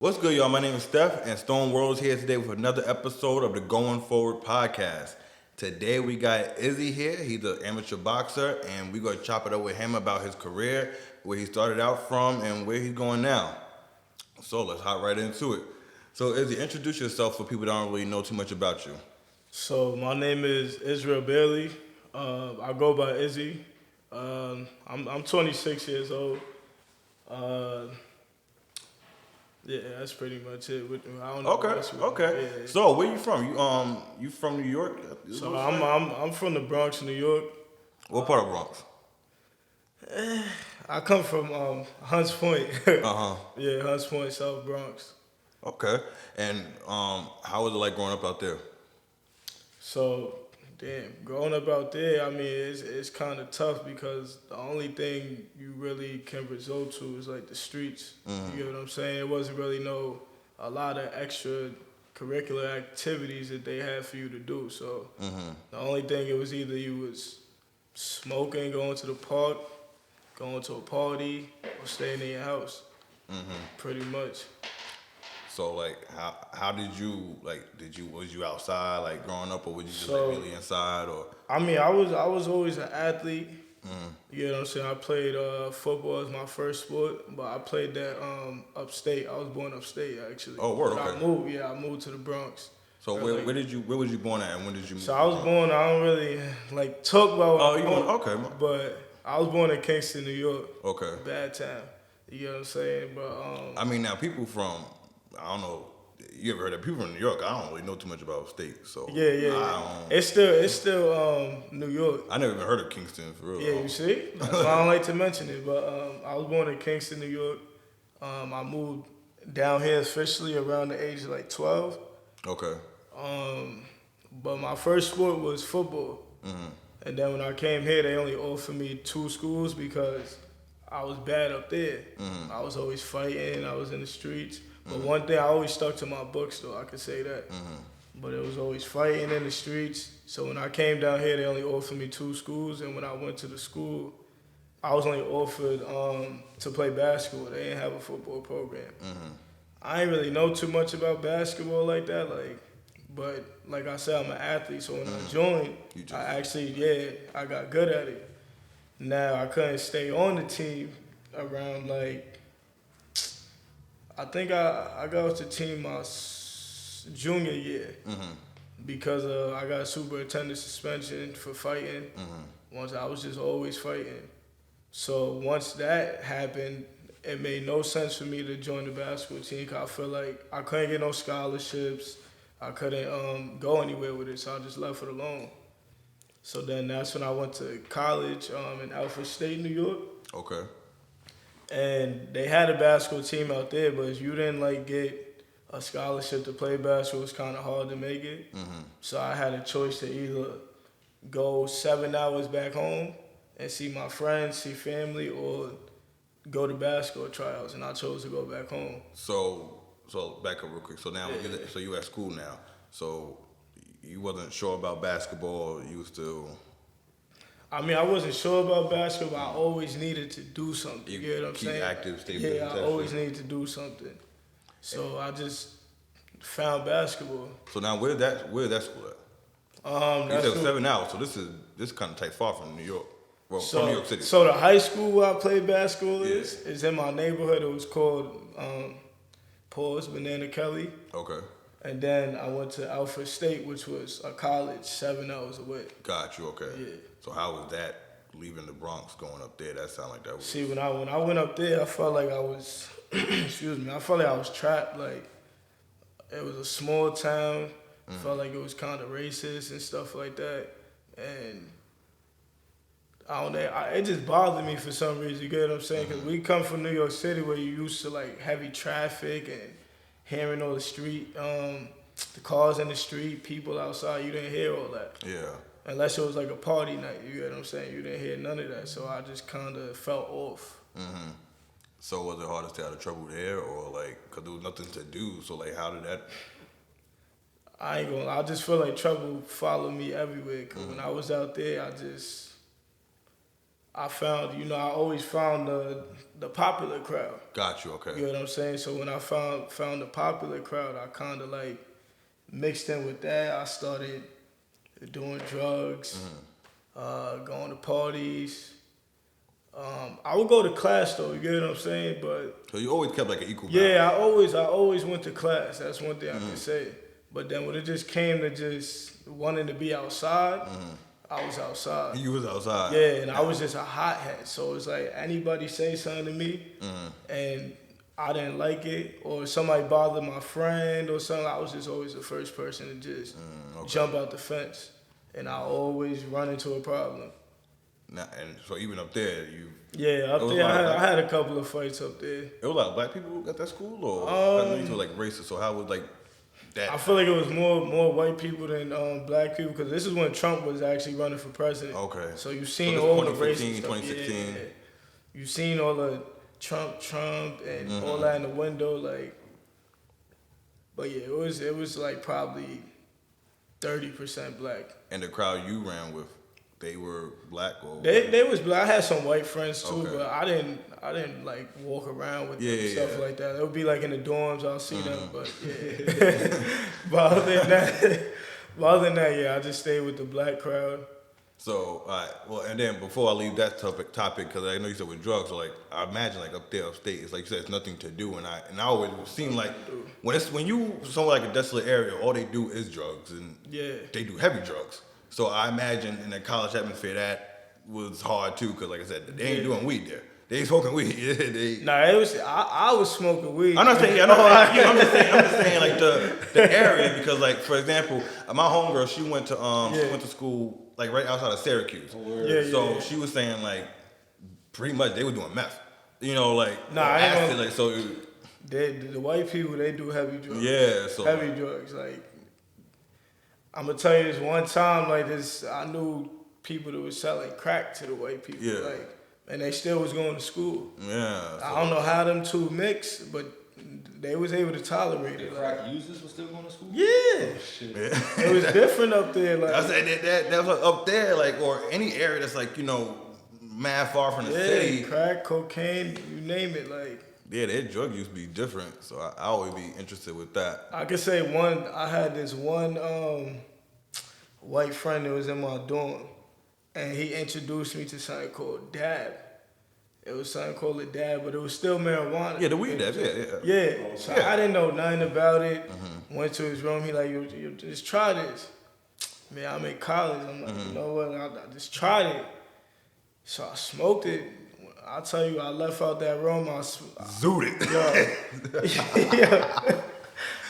What's good, y'all? My name is Steph, and Stone World's here today with another episode of the Going Forward podcast. Today we got Izzy here. He's an amateur boxer, and we're gonna chop it up with him about his career, where he started out from, and where he's going now. So let's hop right into it. So Izzy, introduce yourself for people that don't really know too much about you. So my name is Israel Bailey. I go by Izzy. I'm 26 years old. Uh, yeah, that's pretty much it. I don't know what Okay, else you want. okay. Yeah. So where you from? You from New York? So I'm from the Bronx, New York. What part of Bronx? I come from Hunts Point. Uh huh. Yeah, Hunts Point, South Bronx. Okay. And how was it like growing up out there? So, damn, growing up out there, I mean, it's kind of tough because the only thing you really can resort to is like the streets. You get what I'm saying? It wasn't really a lot of extra curricular activities that they had for you to do. So, the only thing it was either you was smoking, going to the park, going to a party, or staying in your house. Pretty much. So like, how did you was you outside like growing up, or was you just So like really inside, or? I mean, I was always an athlete. You know what I'm saying? I played football as my first sport, but I played that upstate. I was born upstate actually. Oh, word, But okay. I moved to the Bronx. So I where, like- where was you born at, and when did you move? So I was born. I don't really like talk about. Oh, where you I'm born? born, Okay, But I was born in Kingston, New York. okay. Bad town. You know what I'm saying? But I mean, now people from, I don't know. You ever heard of people from New York? I don't really know too much about state, so yeah. I don't. It's still New York. I never even heard of Kingston for real. Yeah, you see? That's why I don't like to mention it. But I was born in Kingston, New York. I moved down here officially around the age of like 12. Okay. But my first sport was football. Mm-hmm. And then when I came here, they only offered me 2 schools because I was bad up there. I was always fighting. I was in the streets. But one thing, I always stuck to my books, though. I could say that. But it was always fighting in the streets. So when I came down here, they only offered me 2 schools. And when I went to the school, I was only offered to play basketball. They didn't have a football program. I ain't really know too much about basketball like that. But like I said, I'm an athlete. So when I joined, I got good at it. Now I couldn't stay on the team around I think I got off the team my junior year because I got a superintendent suspension for fighting. Once I was just always fighting. So once that happened, it made no sense for me to join the basketball team because I feel like I couldn't get no scholarships. I couldn't go anywhere with it, so I just left it alone. So then that's when I went to college in Alfred State, New York. Okay. And they had a basketball team out there, but if you didn't get a scholarship to play basketball, it was kind of hard to make it. So I had a choice to either go 7 hours back home and see my friends, see family, or go to basketball tryouts. And I chose to go back home. So back up real quick. So now you at school now. So you wasn't sure about basketball. You still. I mean, I wasn't sure about basketball. I always needed to do something. You get what I'm keep saying? active, stay Yeah, I busy, always needed to do something. So I just found basketball. So now where that school at? You That's said who- 7 hours. So this kind of takes far from New York. Well, So, from New York City. so the high school where I played basketball Yeah. is in my neighborhood. It was called Banana Kelly. Okay. And then I went to Alfred State, which was a college 7 hours away. Got you. Okay. Yeah. So how was that leaving the Bronx going up there? That sounded like that was. See, when I went up there, I felt like I was, excuse me, I felt like I was trapped. Like it was a small town. Felt like it was kind of racist and stuff like that. And I don't know, it just bothered me for some reason. You get what I'm saying? Because we come from New York City, where you used to heavy traffic and hearing all the street, the cars in the street, people outside. You didn't hear all that. Yeah. Unless it was like a party night, you get what I'm saying? You didn't hear none of that, so I just kind of felt off. So was it hard to stay out of trouble there, or cause there was nothing to do? So how did that? I just feel like trouble followed me everywhere, because when I was out there, I always found the popular crowd. Got you. Okay. You know what I'm saying? So when I found the popular crowd, I kind of like mixed in with that. I started doing drugs, going to parties. I would go to class though. You get what I'm saying? But So you always kept like an equal yeah, balance. I always went to class. That's one thing I can say. But then when it just came to just wanting to be outside, I was outside. You was outside. Yeah, and I was just a hothead. So it's like anybody say something to me, and I didn't like it, or somebody bothered my friend or something, I was just always the first person to just jump out the fence, and I always run into a problem. Now, and so even up there, Yeah, up there I had a couple of fights up there. It was a lot of black people at that school, or I know you were like racist. So how was like that? I feel like it was more white people than black people, because this is when Trump was actually running for president. Okay. So you've seen So all the 2015, racist stuff. 2016. Yeah. You've seen all the Trump and all that in the window, like. But yeah, it was like probably 30% black. And the crowd you ran with, they were black or They was black. I had some white friends too, Okay. but I didn't like walk around with them and stuff Yeah. like that. It would be like in the dorms, I'll see them, but yeah. but other than that, yeah, I just stayed with the black crowd. So, all right. Well, and then before I leave that topic, because I know you said with drugs, so like I imagine like up there upstate, it's like you said, it's nothing to do, and I always seem like when you somewhere like a desolate area, all they do is drugs, and Yeah. they do heavy drugs. So I imagine in the college atmosphere that was hard too, because like I said, they ain't doing weed there. They ain't smoking weed. Nah, it was I was smoking weed. I'm not saying, I'm just saying like the area, because like for example, my homegirl, she went to school like right outside of Syracuse. So she was saying like pretty much they were doing meth. You know, like Nah, I ain't acid, gonna- like so. The white people, they do heavy drugs. Yeah, so Heavy drugs. Like, I'm gonna tell you this one time, like this, I knew people that was selling crack to the white people. Yeah. Like, and they still was going to school. yeah. I don't know how them two mixed, but they was able to tolerate The it. crack users were still going to school? Yeah. Shit. Yeah. It was different up there. Like, I said that was up there, like, or any area that's like, mad far from the city. crack, cocaine, you name it. Like, Yeah, their drug use be different, so I always be interested with that. I could say I had this one white friend that was in my dorm, and he introduced me to something called dab. It was something called a dab, but it was still marijuana. Yeah, the weed dabs, yeah. Yeah, so I didn't know nothing about it. Went to his room, he like, you just try this. Man, I'm in college. I'm like, you know what, I just tried it. So I smoked it. I'll tell you, I left out that room, Zooted. yeah.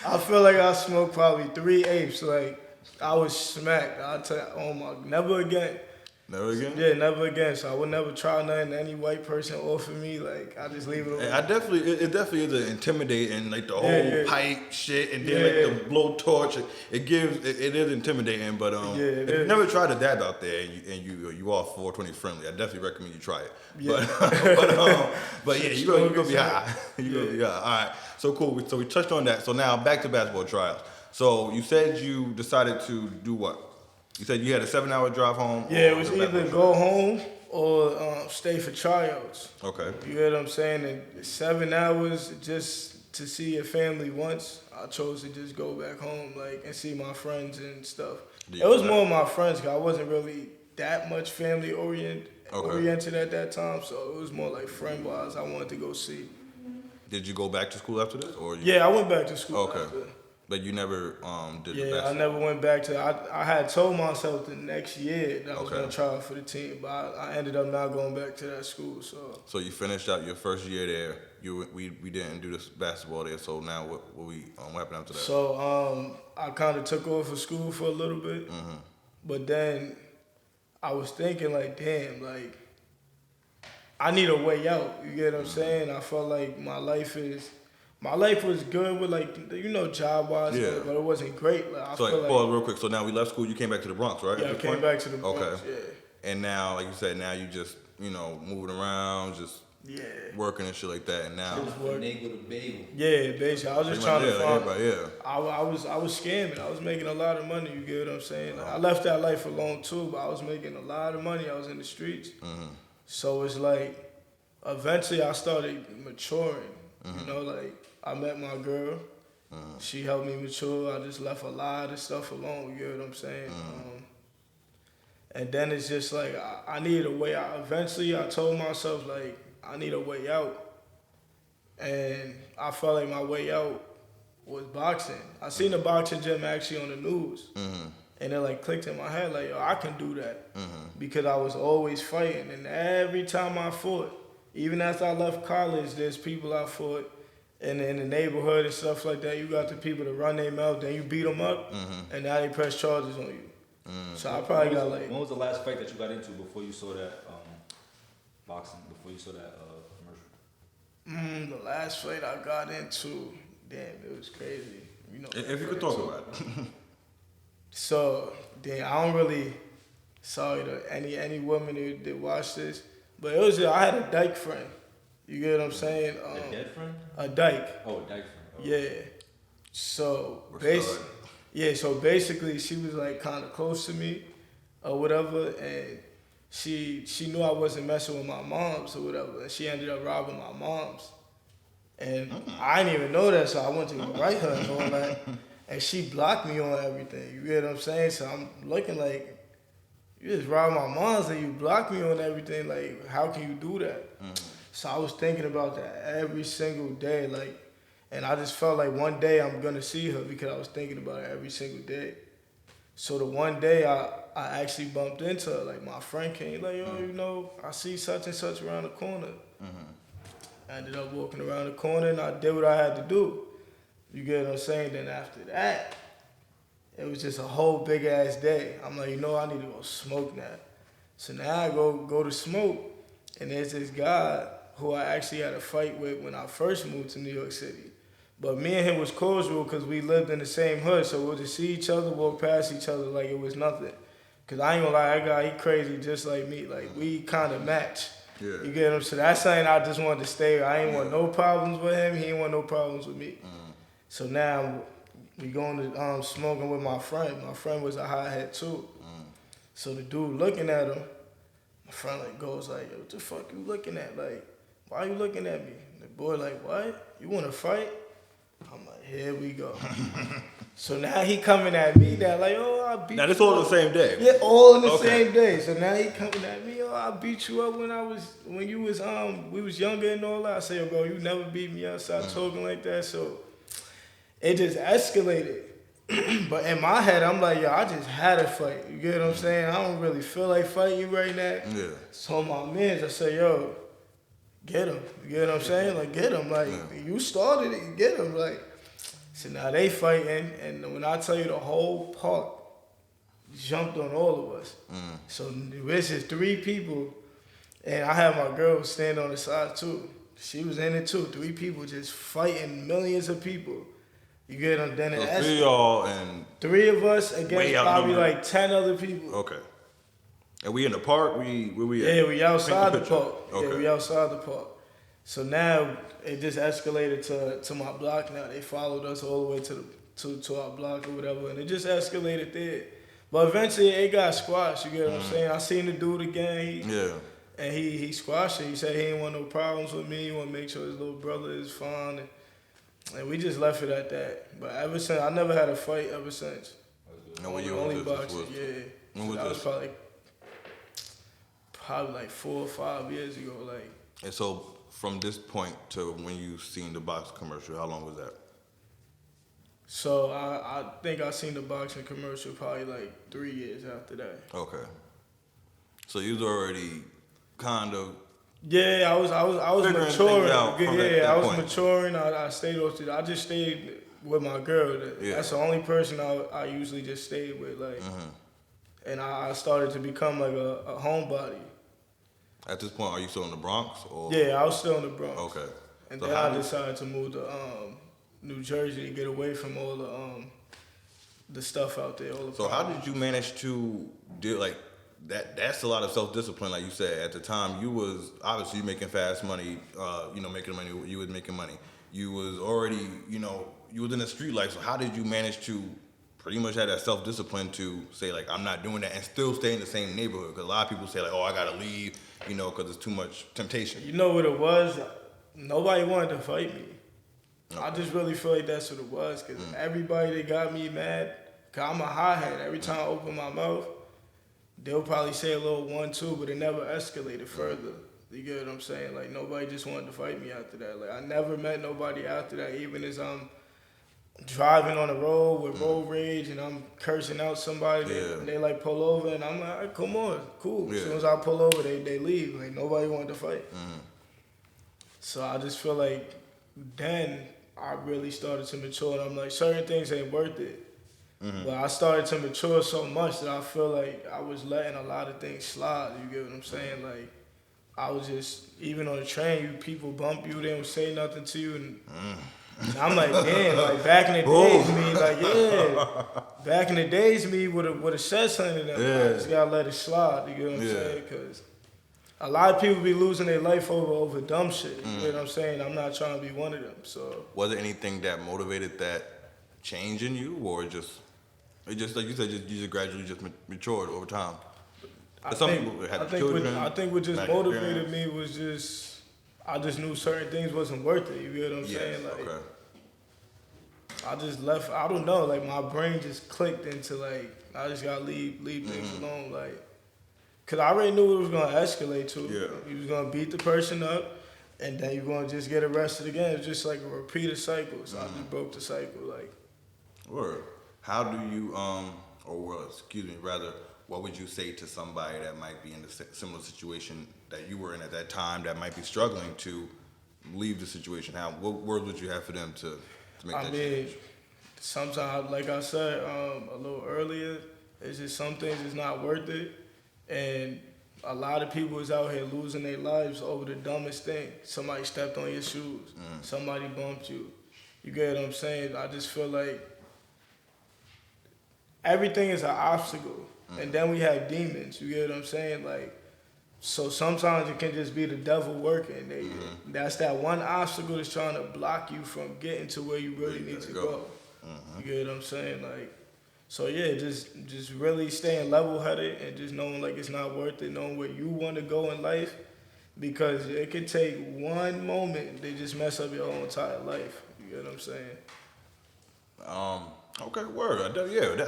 I feel like I smoked probably 3 apes. Like, I was smacked. I'll tell you, oh my, never again. Never again? Yeah, never again. So I would never try nothing any white person offer me. Like, I just leave it alone. It definitely is intimidating, like the whole pipe shit, and then like the blowtorch. It is intimidating, but if you've never tried a dab out there and you are 420 friendly, I definitely recommend you try it. Yeah. But yeah, you're gonna be high. You're gonna be high. All right, so cool. So we touched on that. So now back to basketball trials. So you said you decided to do what? You said you had a 7-hour drive home? Yeah, it was either go home or stay for tryouts. Okay. You hear what I'm saying? And 7 hours just to see your family once, I chose to just go back home, like, and see my friends and stuff. Yeah, It was right. more my friends, because I wasn't really that much family oriented at that time, so it was more like friend-wise I wanted to go see. Did you go back to school after this? Yeah, I went back to school Okay. after. But you never did the Yeah, I basketball? never went back to. I had told myself the next year that I was Okay. gonna try out for the team, but I ended up not going back to that school. So So you finished out your first year there. We didn't do this basketball there. So now what happened after that? so I kind of took off of school for a little bit, but then I was thinking like, damn, like I need a way out. You get what I'm saying? I felt like my life was good with, like, job wise, Yeah. but it wasn't great. Like, I So feel pause real quick. So now we left school. You came back to the Bronx, right? yeah, at I this came point? back to the Bronx. Okay. And now, like you said, now you just moving around, just Yeah. working and shit like that. And now, Finagle the bagel. Yeah, basically, I was just pretty trying much, to yeah, find. everybody, yeah. I was scamming. I was making a lot of money. You get what I'm saying? Like, I left that life alone too, but I was making a lot of money. I was in the streets, So it's like, eventually I started maturing. You know, like I met my girl. She helped me mature. I just left a lot of stuff alone. You know what I'm saying? And then it's just like I needed a way out. Eventually, I told myself like I need a way out, and I felt like my way out was boxing. I seen the boxing gym actually on the news, and it like clicked in my head like, yo, I can do that because I was always fighting, and every time I fought, even after I left college, there's people I fought in the neighborhood and stuff like that. You got the people to run their mouth, then you beat them up, and now they press charges on you. So I probably got like. When was the last fight that you got into before you saw that boxing? Before you saw that commercial? The last fight I got into, damn, it was crazy. You know. If you could talk about it. So, damn, I don't really. Sorry to any women that watch this, but it was I had a dyke friend. You get what I'm saying? A dead friend? A dyke. Oh, a dyke friend. Oh. Yeah. So basically, she was like kind of close to me, or whatever, and she knew I wasn't messing with my moms or whatever, and she ended up robbing my moms, and I didn't even know that, so I went to go write her and all that, and she blocked me on everything. You get what I'm saying? So I'm looking like, you just robbed my moms and you blocked me on everything. Like, how can you do that? So I was thinking about that every single day, like. And I just felt like one day I'm gonna see her because I was thinking about her every single day. So the one day I actually bumped into her, like my friend came, like, yo, you know, I see such and such around the corner. I ended up walking around the corner and I did what I had to do. You get what I'm saying? Then after that, it was just a whole big ass day. I'm like, you know, I need to go smoke now. So now I go to smoke, and there's this guy who I actually had a fight with when I first moved to New York City. But me and him was cordial because we lived in the same hood, so we'll just see each other, walk past each other like it was nothing. Because I ain't gonna lie, that guy, he crazy just like me. Like, we kind of match. Yeah. You get him? So that's something I just wanted to stay. I ain't want no problems with him. He ain't want no problems with me. So now we going to smoking with my friend. My friend was a hothead too. So the dude looking at him, my friend like goes like, yo, what the fuck you looking at? Like, why you looking at me? The boy like, what? You want to fight? I'm like, here we go. So now he coming at me now like, oh, I beat you up. Now this all the same day. Yeah, all in the same day. So now he coming at me, oh, I beat you up when you was we was younger and all that. I say, yo, bro, you never beat me up. Stop talking like that. So it just escalated. But in my head, I'm like, yo, I just had a fight. You get what I'm saying? I don't really feel like fighting you right now. Yeah. So my mans, I say, yo, get him. You get what I'm saying? Like, get him. Like, you started it, get him. Like, so now they fighting, and when I tell you the whole park jumped on all of us. So there's just 3 people, and I had my girl stand on the side too. She was in it too. 3 people just fighting millions of people. You get them? Then So it 3 of y'all and 3 of us against probably outnumbered. like 10 other people. okay. And we in the park. Where we at? Yeah, we outside the picture. park. Okay. Yeah, we outside the park. So now it just escalated to my block. Now they followed us all the way to our block or whatever, and it just escalated there. But eventually it got squashed. You get what I'm saying? I seen the dude again. And he squashed it. He said he didn't want no problems with me. He want to make sure his little brother is fine. And we just left it at that. But ever since, I never had a fight ever since. No, when you Only was boxing, yeah. When was that this? was probably like 4 or 5 years ago. Like. And so from this point to when you seen the box commercial, how long was that? So I think I seen the boxing commercial probably like 3 years after that. Okay. So you was already kind of. Yeah, I was Figuring maturing. things out from that I was point. maturing. I stayed off. I just stayed with my girl. Yeah. That's the only person I usually just stayed with. Like, and I started to become like a homebody. At this point, are you still in the Bronx? Or? Yeah, I was still in the Bronx. Okay. And So then how I did- decided to move to New Jersey to get away from all the stuff out there. All the So how problems. did you manage to do like that? That's a lot of self-discipline, like you said. At the time, you was obviously you making fast money. Making money. You was making money. You was already, you was in the street life. So how did you manage to pretty much had that self-discipline to say, like, I'm not doing that and still stay in the same neighborhood? Because a lot of people say, like, oh, I got to leave, you know, because it's too much temptation. You know what it was? Nobody wanted to fight me. I just really feel like that's what it was, because everybody that got me mad, because I'm a hothead. Every time I open my mouth, they'll probably say a little 1-2, but it never escalated further. You get what I'm saying? Like, nobody just wanted to fight me after that. Like, I never met nobody after that, even as I'm driving on the road with road rage and I'm cursing out somebody. They like pull over and I'm like, all right, come on, cool. As soon as I pull over, they leave. Like, nobody wanted to fight. So I just feel like then I really started to mature, and I'm like, certain things ain't worth it. But I started to mature so much that I feel like I was letting a lot of things slide. You get what I'm saying? Like, I was just, even on the train, people bump you, they don't say nothing to you, and I'm like, damn, like back in the days, me, like, yeah, back in the days, me would have said something to them. I just gotta let it slide. You get what I'm saying? Because a lot of people be losing their life over dumb shit. You get what I'm saying? I'm not trying to be one of them. So, Was there anything that motivated that change in you, or it just like you said, you just gradually just matured over time? Some people had children. I think what just motivated me was just, I just knew certain things wasn't worth it. You get what I'm saying? Like, I just left. I don't know. Like, my brain just clicked into, like, I just gotta leave things alone. Like, cause I already knew it was gonna escalate to. You was gonna beat the person up, and then you're gonna just get arrested again. It's just like a repeated cycle. So I just broke the cycle. Like, Word. How do you what would you say to somebody that might be in a similar situation that you were in at that time, that might be struggling to leave the situation? What words would you have for them to make that change? Sometimes, like I said a little earlier, it's just some things is not worth it, and a lot of people is out here losing their lives over the dumbest thing. Somebody stepped on your shoes, somebody bumped you. You get what I'm saying? I just feel like everything is an obstacle. And then we have demons, you get what I'm saying? Like, so sometimes it can just be the devil working. That's that one obstacle that's trying to block you from getting to where you really need to go. You get what I'm saying? Like, so yeah, just really staying level-headed and just knowing, like, it's not worth it, knowing where you want to go in life, because it could take one moment to just mess up your whole entire life. You get what I'm saying? Okay, word.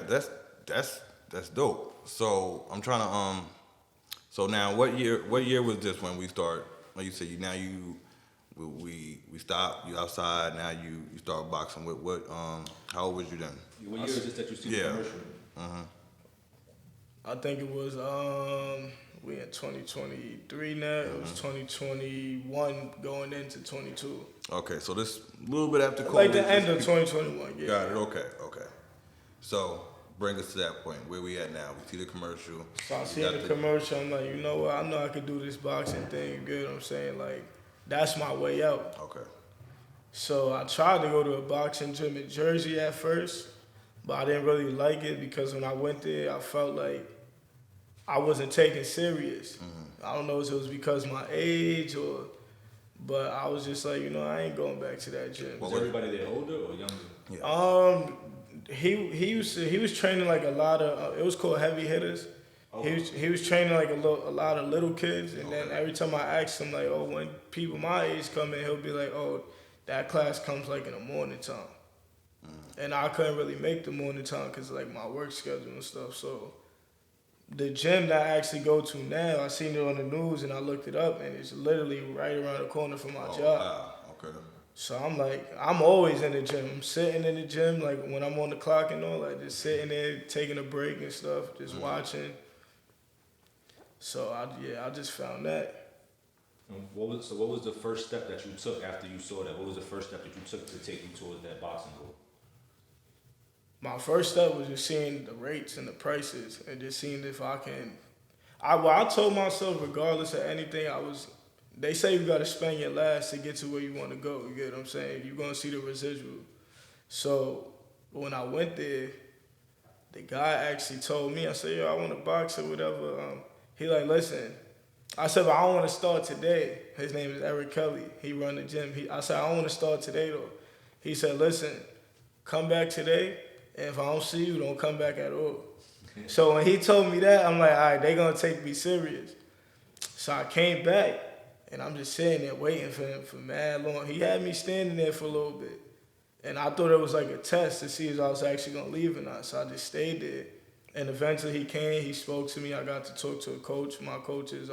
That's dope. So I'm trying to so now what year was this when we start? Like you said, we stopped, you outside, now you start boxing. What how old was you then? What year is this that you see the commercial? I think it was we in 2023 now. It was 2021 going into 22. Okay, so this a little bit after COVID. Like the end of 2021, yeah. Got it, okay. So bring us to that point. Where we at now? We see the commercial. So I see the commercial, I'm like, you know what, I know I could do this boxing thing, you get what I'm saying? Like, that's my way out. Okay. So I tried to go to a boxing gym in Jersey at first, but I didn't really like it because when I went there, I felt like I wasn't taken serious. I don't know if it was because of my age but I was just like, you know, I ain't going back to that gym. Was everybody there older or younger? Yeah. He was training like a lot of it was called heavy hitters. Okay. He was training like a lot of little kids, and then every time I asked him, like, oh, when people my age come in, he'll be like, oh, that class comes like in the morning time. And I couldn't really make the morning time because like my work schedule and stuff. So the gym that I actually go to now, I seen it on the news and I looked it up, and it's literally right around the corner from my job. Wow. Okay. So I'm like, I'm always in the gym. I'm sitting in the gym, like when I'm on the clock and all, like just sitting there, taking a break and stuff, just watching. So I just found that. What was the first step that you took after you saw that? What was the first step that you took to take you towards that boxing goal? My first step was just seeing the rates and the prices and just seeing if I can. I told myself, regardless of anything, they say you gotta spend your last to get to where you want to go. You get what I'm saying? You're gonna see the residual. So when I went there, the guy actually told me, I said, yo, I want to box or whatever. He like, listen. I said, but I don't want to start today. His name is Eric Kelly. He run the gym. I said, I don't want to start today though. He said, listen, come back today And if I don't see you, don't come back at all. So when he told me that, I'm like, all right, they gonna take me serious. So I came back, and I'm just sitting there waiting for him for mad long. He had me standing there for a little bit. And I thought it was like a test to see if I was actually gonna leave or not. So I just stayed there. And eventually he came, he spoke to me. I got to talk to a coach. My coach is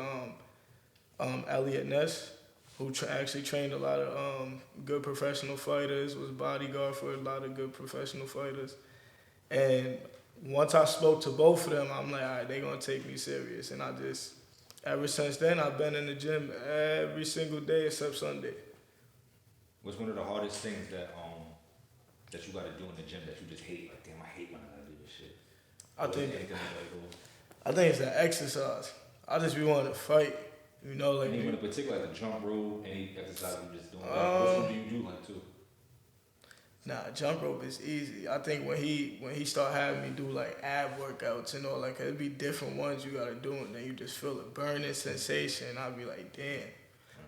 Elliot Ness, who actually trained a lot of good professional fighters, was bodyguard for a lot of good professional fighters. And once I spoke to both of them, I'm like, all right, they're going to take me serious. And I just, ever since then, I've been in the gym every single day except Sunday. What's one of the hardest things that you got to do in the gym that you just hate? Like, damn, I hate when I gotta do this shit. I think Anything like those? I think it's the exercise. I just be wanting to fight, you know, like. Anyone in particular, like the jump rope, any exercise you just doing? Which one do you do like too? Nah, jump rope is easy. I think when he start having me do like ab workouts and all, like it'd be different ones you gotta do, and then you just feel a burning sensation. I'd be like, damn.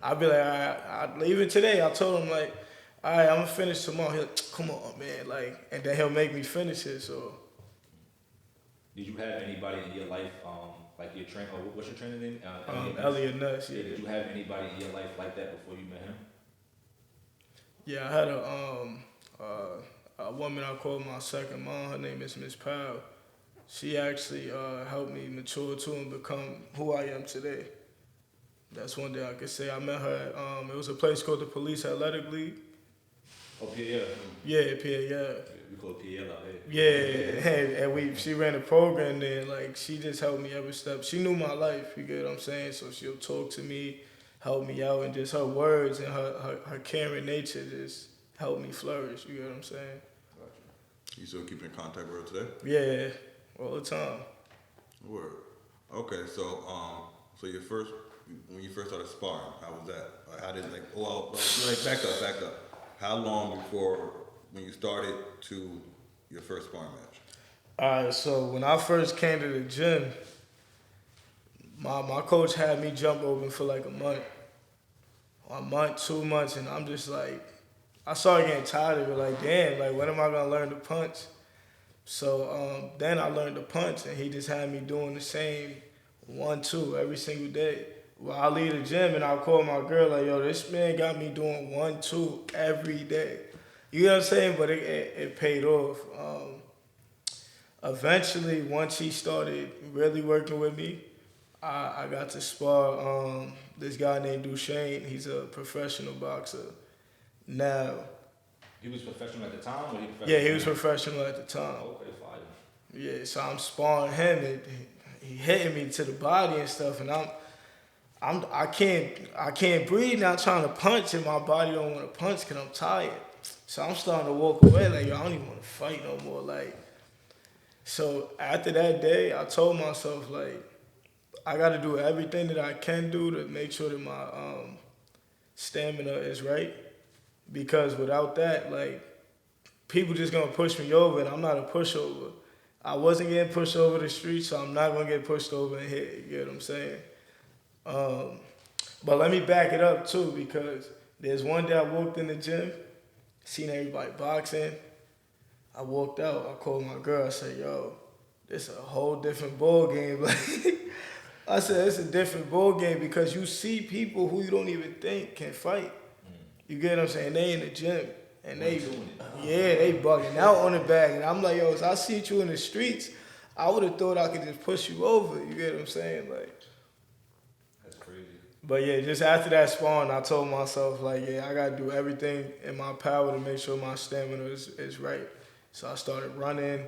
I'd be like, all right, even today, I told him like, all right, I'm gonna finish tomorrow. He'll like, come on, man, like, and then he'll make me finish it. So. Did you have anybody in your life, like your trainer, or what's your trainer name? Elliot Nuss, yeah. Did you have anybody in your life like that before you met him? Yeah, I had a woman I called my second mom. Her name is Miss Powell. She actually helped me mature too and become who I am today. That's one thing I could say. I met her at, it was a place called the Police Athletic League. Oh, PL. Yeah, yeah. We call it PL out here. Yeah, and she ran a program there. Like, she just helped me every step. She knew my life, you get what I'm saying? So she'll talk to me, help me out, and just her words and her caring nature just helped me flourish, you get what I'm saying? You still keep in contact with her today? Yeah, all the time. Word. Okay, so when you first started sparring, how was that? Like, how did back up. How long before when you started to your first sparring match? Alright, so when I first came to the gym, my coach had me jump roping for like a month, 2 months, and I'm just like, I started getting tired of it. Like, damn, like when am I gonna learn to punch? So then I learned to punch, and he just had me doing the same 1-2 every single day. Well, I leave the gym and I'll call my girl like, yo, this man got me doing 1-2 every day. You know what I'm saying? But it paid off. Eventually, once he started really working with me, I got to spar this guy named Duchesne. He's a professional boxer. Now. He was professional at the time, or he professional? Yeah, he was professional at the time. Okay, fire. Yeah, so I'm sparring him, and he hitting me to the body and stuff, and I can't breathe now trying to punch, and my body don't want to punch because I'm tired. So I'm starting to walk away like, yo, I don't even want to fight no more. Like, so after that day, I told myself like, I got to do everything that I can do to make sure that my stamina is right, because without that, like, people just gonna push me over, and I'm not a pushover. I wasn't getting pushed over the street, so I'm not gonna get pushed over and hit. You get what I'm saying? But let me back it up too, because there's one day I walked in the gym, seen everybody boxing. I walked out, I called my girl, I said, yo, this is a whole different ball game. I said, it's a different ball game because you see people who you don't even think can fight. You get what I'm saying? They in the gym and they bugging out on the bag. And I'm like, yo, if I see you in the streets, I would have thought I could just push you over. You get what I'm saying? Like, that's crazy. But yeah, just after that sparring, I told myself, like, yeah, I got to do everything in my power to make sure my stamina is right. So I started running,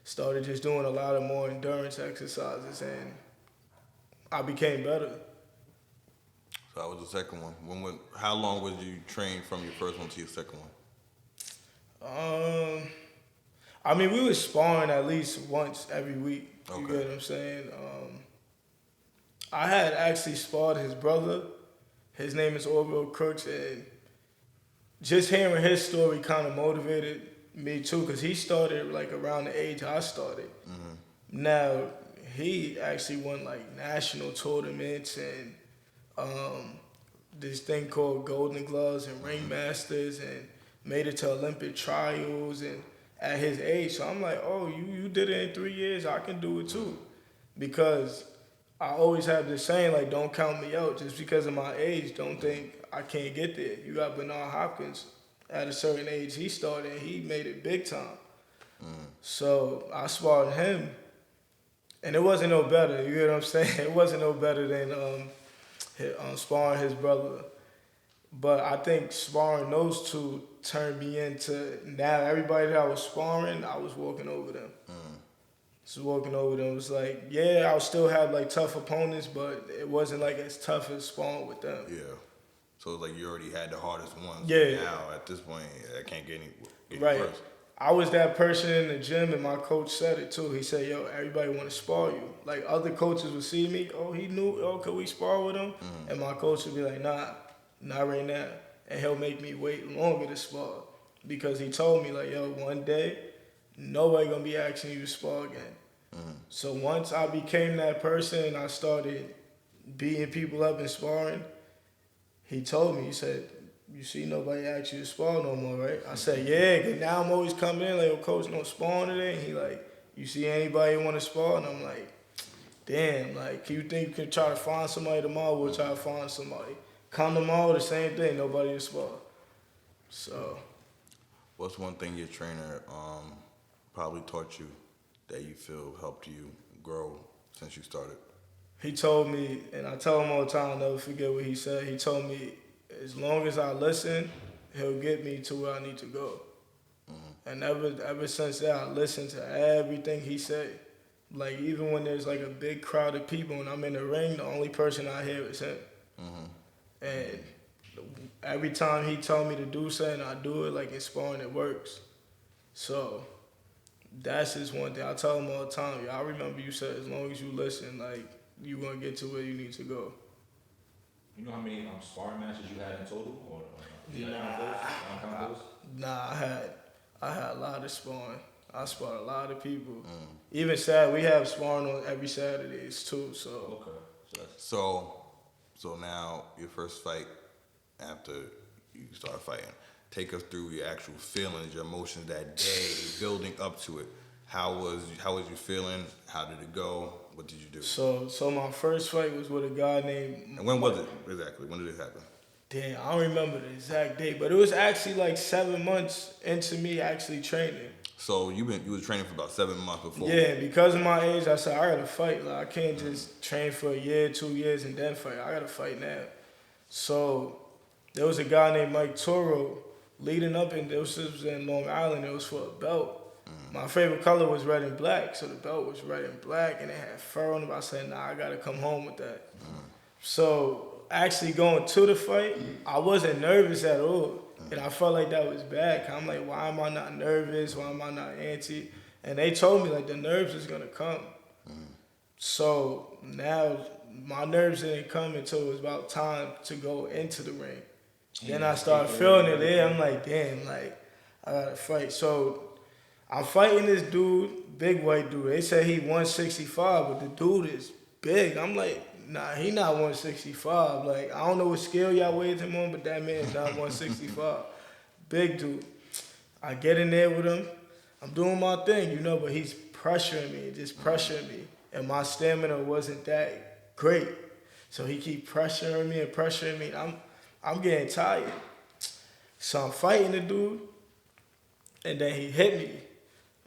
started just doing a lot of more endurance exercises, and I became better. So that was the second one. How long was you trained from your first one to your second one? I mean, we was sparring at least once every week. You Okay. get what I'm saying? I had actually sparred his brother. His name is Orville Crooks, and just hearing his story kind of motivated me too, because he started like around the age I started. Mm-hmm. Now, he actually won like national tournaments and this thing called Golden Gloves and Ringmasters, and made it to Olympic trials, and at his age. So I'm like, oh, you did it in 3 years, I can do it too. Because I always have this saying, like, don't count me out. Just because of my age, don't think I can't get there. You got Bernard Hopkins at a certain age, he started and he made it big time. So I sparred him, and it wasn't no better. You get what I'm saying? It wasn't no better than sparring his brother. But I think sparring those two turned me into, now everybody that I was sparring, I was walking over them. Just walking over them. It was like, yeah, I'll still have like tough opponents, but it wasn't like as tough as sparring with them. Yeah. So it's like you already had the hardest ones. Yeah. Now at this point, I can't get any Right. worse. I was that person in the gym, and my coach said it too. He said, yo, everybody want to spar you. Like, other coaches would see me, oh, he knew, oh, could we spar with him? And my coach would be like, nah, not right now. And he'll make me wait longer to spar. Because he told me, like, yo, one day, nobody going to be asking you to spar again. So once I became that person and I started beating people up and sparring, he told me, he said, you see nobody ask you to spar no more, right? I said, yeah, because now I'm always coming in like, oh, coach, no sparring today? And he like, you see anybody want to spar? And I'm like, damn, like, you think you can try to find somebody tomorrow? We'll try to find somebody. Come tomorrow, the same thing, nobody to spar. So. What's one thing your trainer probably taught you that you feel helped you grow since you started? He told me, and I tell him all the time, I'll never forget what he said. He told me, as long as I listen, he'll get me to where I need to go. And ever since that, I listened to everything he said. Like, even when there's like a big crowd of people and I'm in the ring, the only person I hear is him. And every time he told me to do something, I do it. Like, in sparring, it works. So that's just one thing. I tell him all the time, I remember you said, as long as you listen, like, you're going to get to where you need to go. You know how many sparring matches you had in total? Or you count those? Nah, I had a lot of sparring. I sparred a lot of people. Even Saturday, we have sparring on every Saturdays too. So Okay. So now your first fight after you start fighting, take us through your actual feelings, your emotions that day, building up to it. How was you feeling? How did it go? What did you do? So my first fight was with a guy named. And when was it exactly? When did it happen? Damn, I don't remember the exact date, but it was actually like 7 months into me actually training. So you was training for about 7 months before. Yeah, because of my age, I said I gotta fight. Like, I can't just train for a year, 2 years, and then fight. I gotta fight now. So there was a guy named Mike Toro leading up, and this was in Long Island. It was for a belt. My favorite color was red and black, so the belt was red and black, and it had fur on it. I said, nah, I gotta come home with that. So actually going to the fight, I wasn't nervous at all. And I felt like that was bad. I'm like, why am I not nervous? Why am I not antsy? And they told me, like, the nerves is gonna come. So now my nerves didn't come until it was about time to go into the ring. Then I started feeling it there. I'm like, damn, like, I gotta fight. So I'm fighting this dude, big white dude. They say he 165, but the dude is big. I'm like, nah, he not 165. Like, I don't know what scale y'all weighed him on, but that man's not 165. Big dude. I get in there with him. I'm doing my thing, you know, but he's pressuring me, just pressuring me. And my stamina wasn't that great. So he keep pressuring me and pressuring me. I'm getting tired. So I'm fighting the dude, and then he hit me.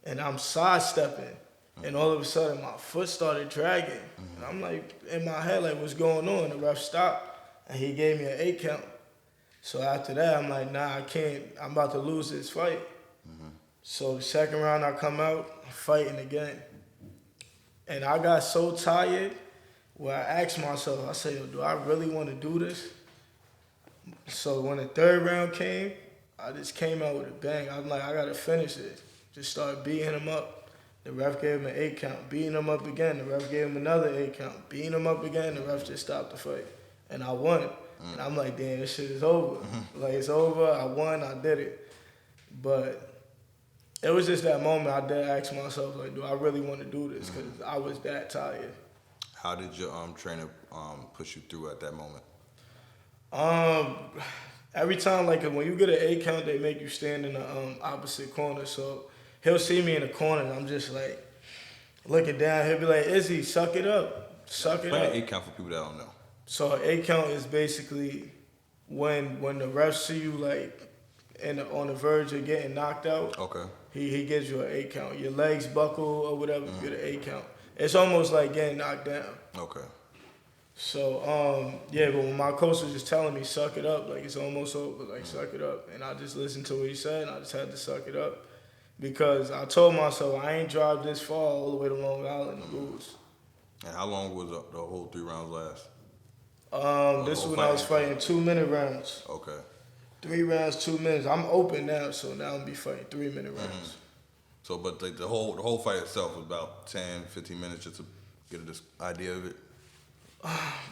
And I'm sidestepping, and all of a sudden my foot started dragging. And I'm like, in my head, like, what's going on? The ref stopped, and he gave me an 8 count. So after that, I'm like, nah, I can't. I'm about to lose this fight. So the second round, I come out, I'm fighting again. And I got so tired where I asked myself, I said, yo, do I really want to do this? So when the third round came, I just came out with a bang. I'm like, I got to finish it. Just started beating him up. The ref gave him an 8 count. Beating him up again. The ref gave him another 8 count. Beating him up again. The ref just stopped the fight. And I won. And I'm like, damn, this shit is over. Like, it's over. I won. I did it. But it was just that moment I did ask myself, like, do I really want to do this? Because I was that tired. How did your trainer push you through at that moment? Every time, like, when you get an 8 count, they make you stand in the opposite corner. So he'll see me in the corner and I'm just like looking down. He'll be like, Izzy, suck it up. Suck it Explain up. the 8 count for people that don't know. So an 8 count is basically when the refs see you like on the verge of getting knocked out. Okay. He gives you an 8 count. Your legs buckle or whatever, you get an 8 count. It's almost like getting knocked down. Okay. So, yeah, but when my coach was just telling me, suck it up, like it's almost over, like suck it up. And I just listened to what he said and I just had to suck it up. Because I told myself I ain't drive this far all the way to Long Island to lose. And how long was the whole 3 rounds last? This is when I was fighting 2-minute rounds. Okay. 3 rounds, 2 minutes. I'm open now, so now I'm gonna be fighting 3-minute rounds. So, but like the whole fight itself was about 10, 15 minutes just to get this idea of it.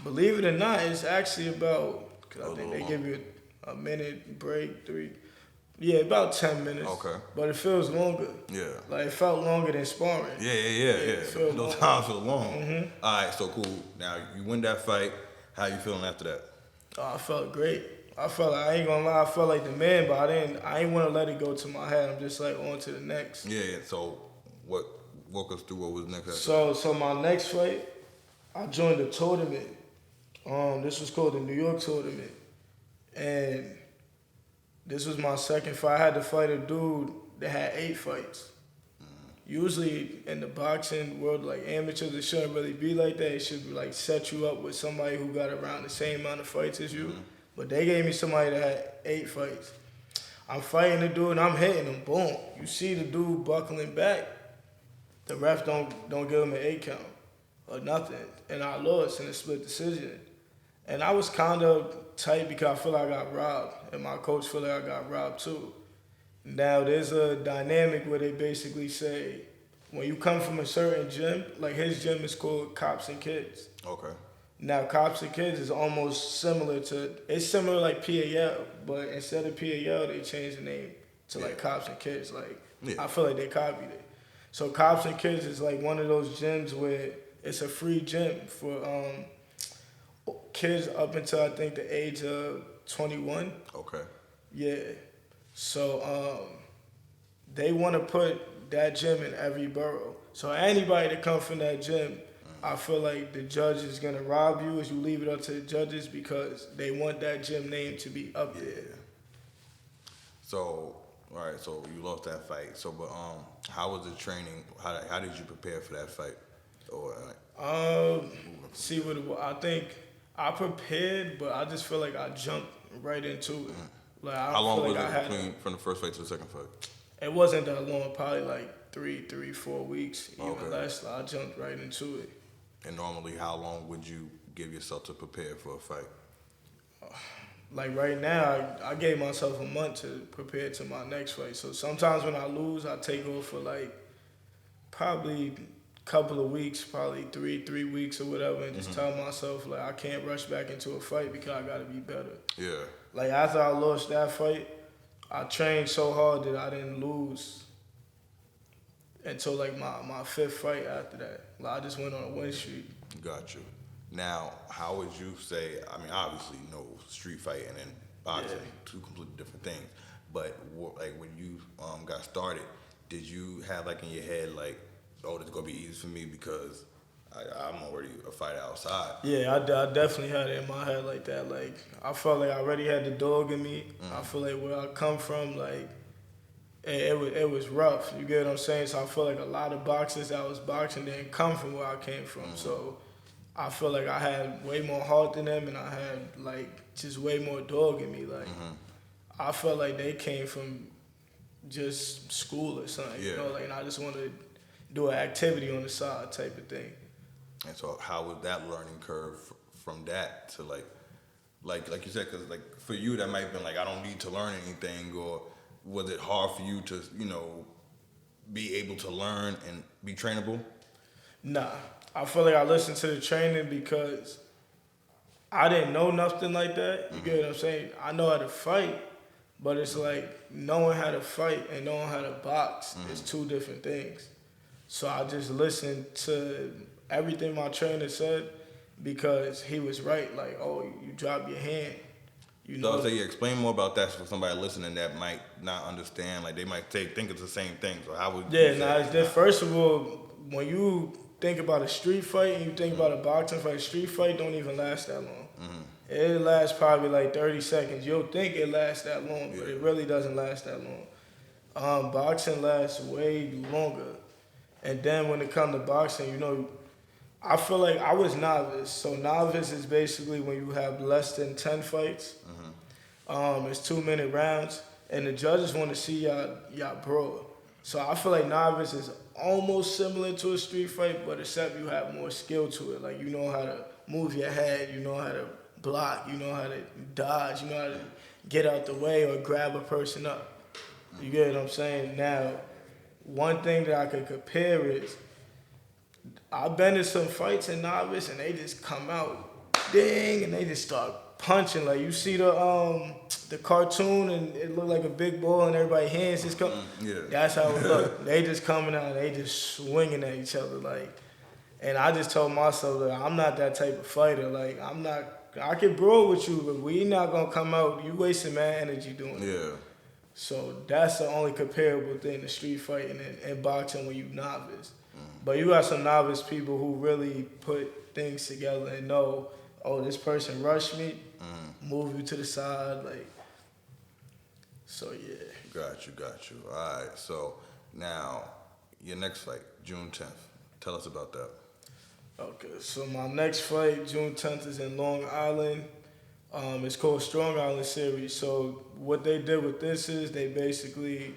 Believe it or not, it's actually about, cause I think they long. give you a minute break, 3. Yeah, about 10 minutes. Okay. But it feels longer. Yeah. Like it felt longer than sparring. Yeah. it feels Those long. times feel long. All right, so cool. Now you win that fight. How you feeling after that? Oh, I felt great. I felt like, I ain't gonna lie, I felt like the man, but I ain't wanna let it go to my head. I'm just like on to the next. Yeah. So walk us through what was next after? So my next fight, I joined a tournament. This was called the New York tournament. And this was my second fight. I had to fight a dude that had 8 fights. Usually in the boxing world, like amateurs, it shouldn't really be like that. It should be like set you up with somebody who got around the same amount of fights as you. But they gave me somebody that had 8 fights. I'm fighting the dude and I'm hitting him. Boom. You see the dude buckling back. The ref don't give him an 8 count or nothing. And I lost in a split decision. And I was kind of tight because I feel like I got robbed. And my coach feel like I got robbed too. Now, there's a dynamic where they basically say, when you come from a certain gym, like his gym is called Cops and Kids. Okay. Now, Cops and Kids is almost similar to, it's similar like PAL, but instead of PAL, they changed the name to like Cops and Kids. Like, I feel like they copied it. So Cops and Kids is like one of those gyms where it's a free gym for kids up until I think the age of 21. Okay. Yeah. So they want to put that gym in every borough. So anybody that comes from that gym, I feel like the judge is going to rob you as you leave it up to the judges because they want that gym name to be up there. So, all right, so you lost that fight. So, but how was the training? How did you prepare for that fight? Or See what it was. I think I prepared, but I just feel like I jumped right into it. Like I how long feel was like it between from the first fight to the second fight? It wasn't that long, probably like 4 weeks, even Okay. less. Like, I jumped right into it. And normally, how long would you give yourself to prepare for a fight? Like right now, I gave myself a month to prepare to my next fight. So sometimes when I lose, I take off for like probably a couple of weeks, probably three weeks or whatever, and just tell myself like I can't rush back into a fight because I gotta be better. Yeah. Like after I lost that fight, I trained so hard that I didn't lose until like my 5th fight after that. Like I just went on a win streak. Got you. Now, how would you say? I mean, obviously, no street fighting and boxing, two completely different things. But like when you got started, did you have like in your head like, oh, this is gonna be easy for me because I'm already a fighter outside? Yeah, I definitely had it in my head like that. Like I felt like I already had the dog in me. I feel like where I come from, like it was rough. You get what I'm saying? So I feel like a lot of boxers that was boxing didn't come from where I came from. So I feel like I had way more heart than them, and I had like just way more dog in me. Like I felt like they came from just school or something. You know, like, and I just wanted to do an activity on the side type of thing. And so, how was that learning curve from that to like you said? Because like for you, that might have been like, I don't need to learn anything, or was it hard for you to be able to learn and be trainable? Nah, I feel like I listened to the training because I didn't know nothing like that. You get what I'm saying? I know how to fight, but it's like knowing how to fight and knowing how to box is 2 different things. So I just listened to everything my trainer said because he was right. Like, oh, you drop your hand. You know. So you explain more about that for somebody listening that might not understand. Like they might think it's the same thing. So how would you Yeah, say nah, it's it's different. not? First of all, when you think about a street fight and you think about a boxing fight, a street fight don't even last that long. It lasts probably like 30 seconds. You'll think it lasts that long, but Yeah. it really doesn't last that long. Boxing lasts way longer. And then when it comes to boxing, you know, I feel like I was novice. So novice is basically when you have less than 10 fights. It's 2-minute rounds, and the judges want to see y'all brawl. So I feel like novice is almost similar to a street fight, but except you have more skill to it. Like you know how to move your head, you know how to block, you know how to dodge, you know how to get out the way or grab a person up. You get what I'm saying? Now, one thing that I could compare is I've been in some fights in novice and they just come out, ding, and they just start punching. Like you see the cartoon and it look like a big ball and everybody's hands just come. Yeah. That's how it look. They just coming out, they just swinging at each other like. And I just told myself that I'm not that type of fighter. Like I can brawl with you, but we not gonna come out. You wasting my energy doing it. Yeah. So that's the only comparable thing to street fighting and boxing when you novice. But you got some novice people who really put things together and know, oh, this person rushed me, move you to the side, like. So yeah. Got you. All right. So now your next fight, June 10th. Tell us about that. Okay, so my next fight, June 10th, is in Long Island. It's called Strong Island Series. So what they did with this is they basically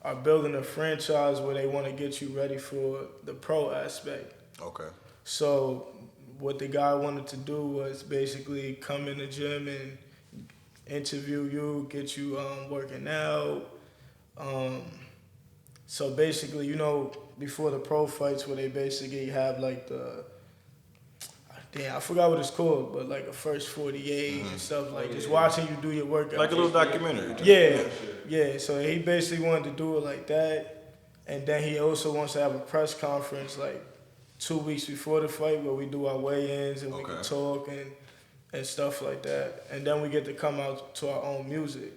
are building a franchise where they want to get you ready for the pro aspect. Okay. So what the guy wanted to do was basically come in the gym and interview you, get you working out. So basically, you know, before the pro fights where they basically have like I forgot what it's called, but like a first 48 and stuff like just watching you do your workout. Like a little documentary. Yeah. So he basically wanted to do it like that, and then he also wants to have a press conference like 2 weeks before the fight where we do our weigh-ins and we can talk and stuff like that, and then we get to come out to our own music,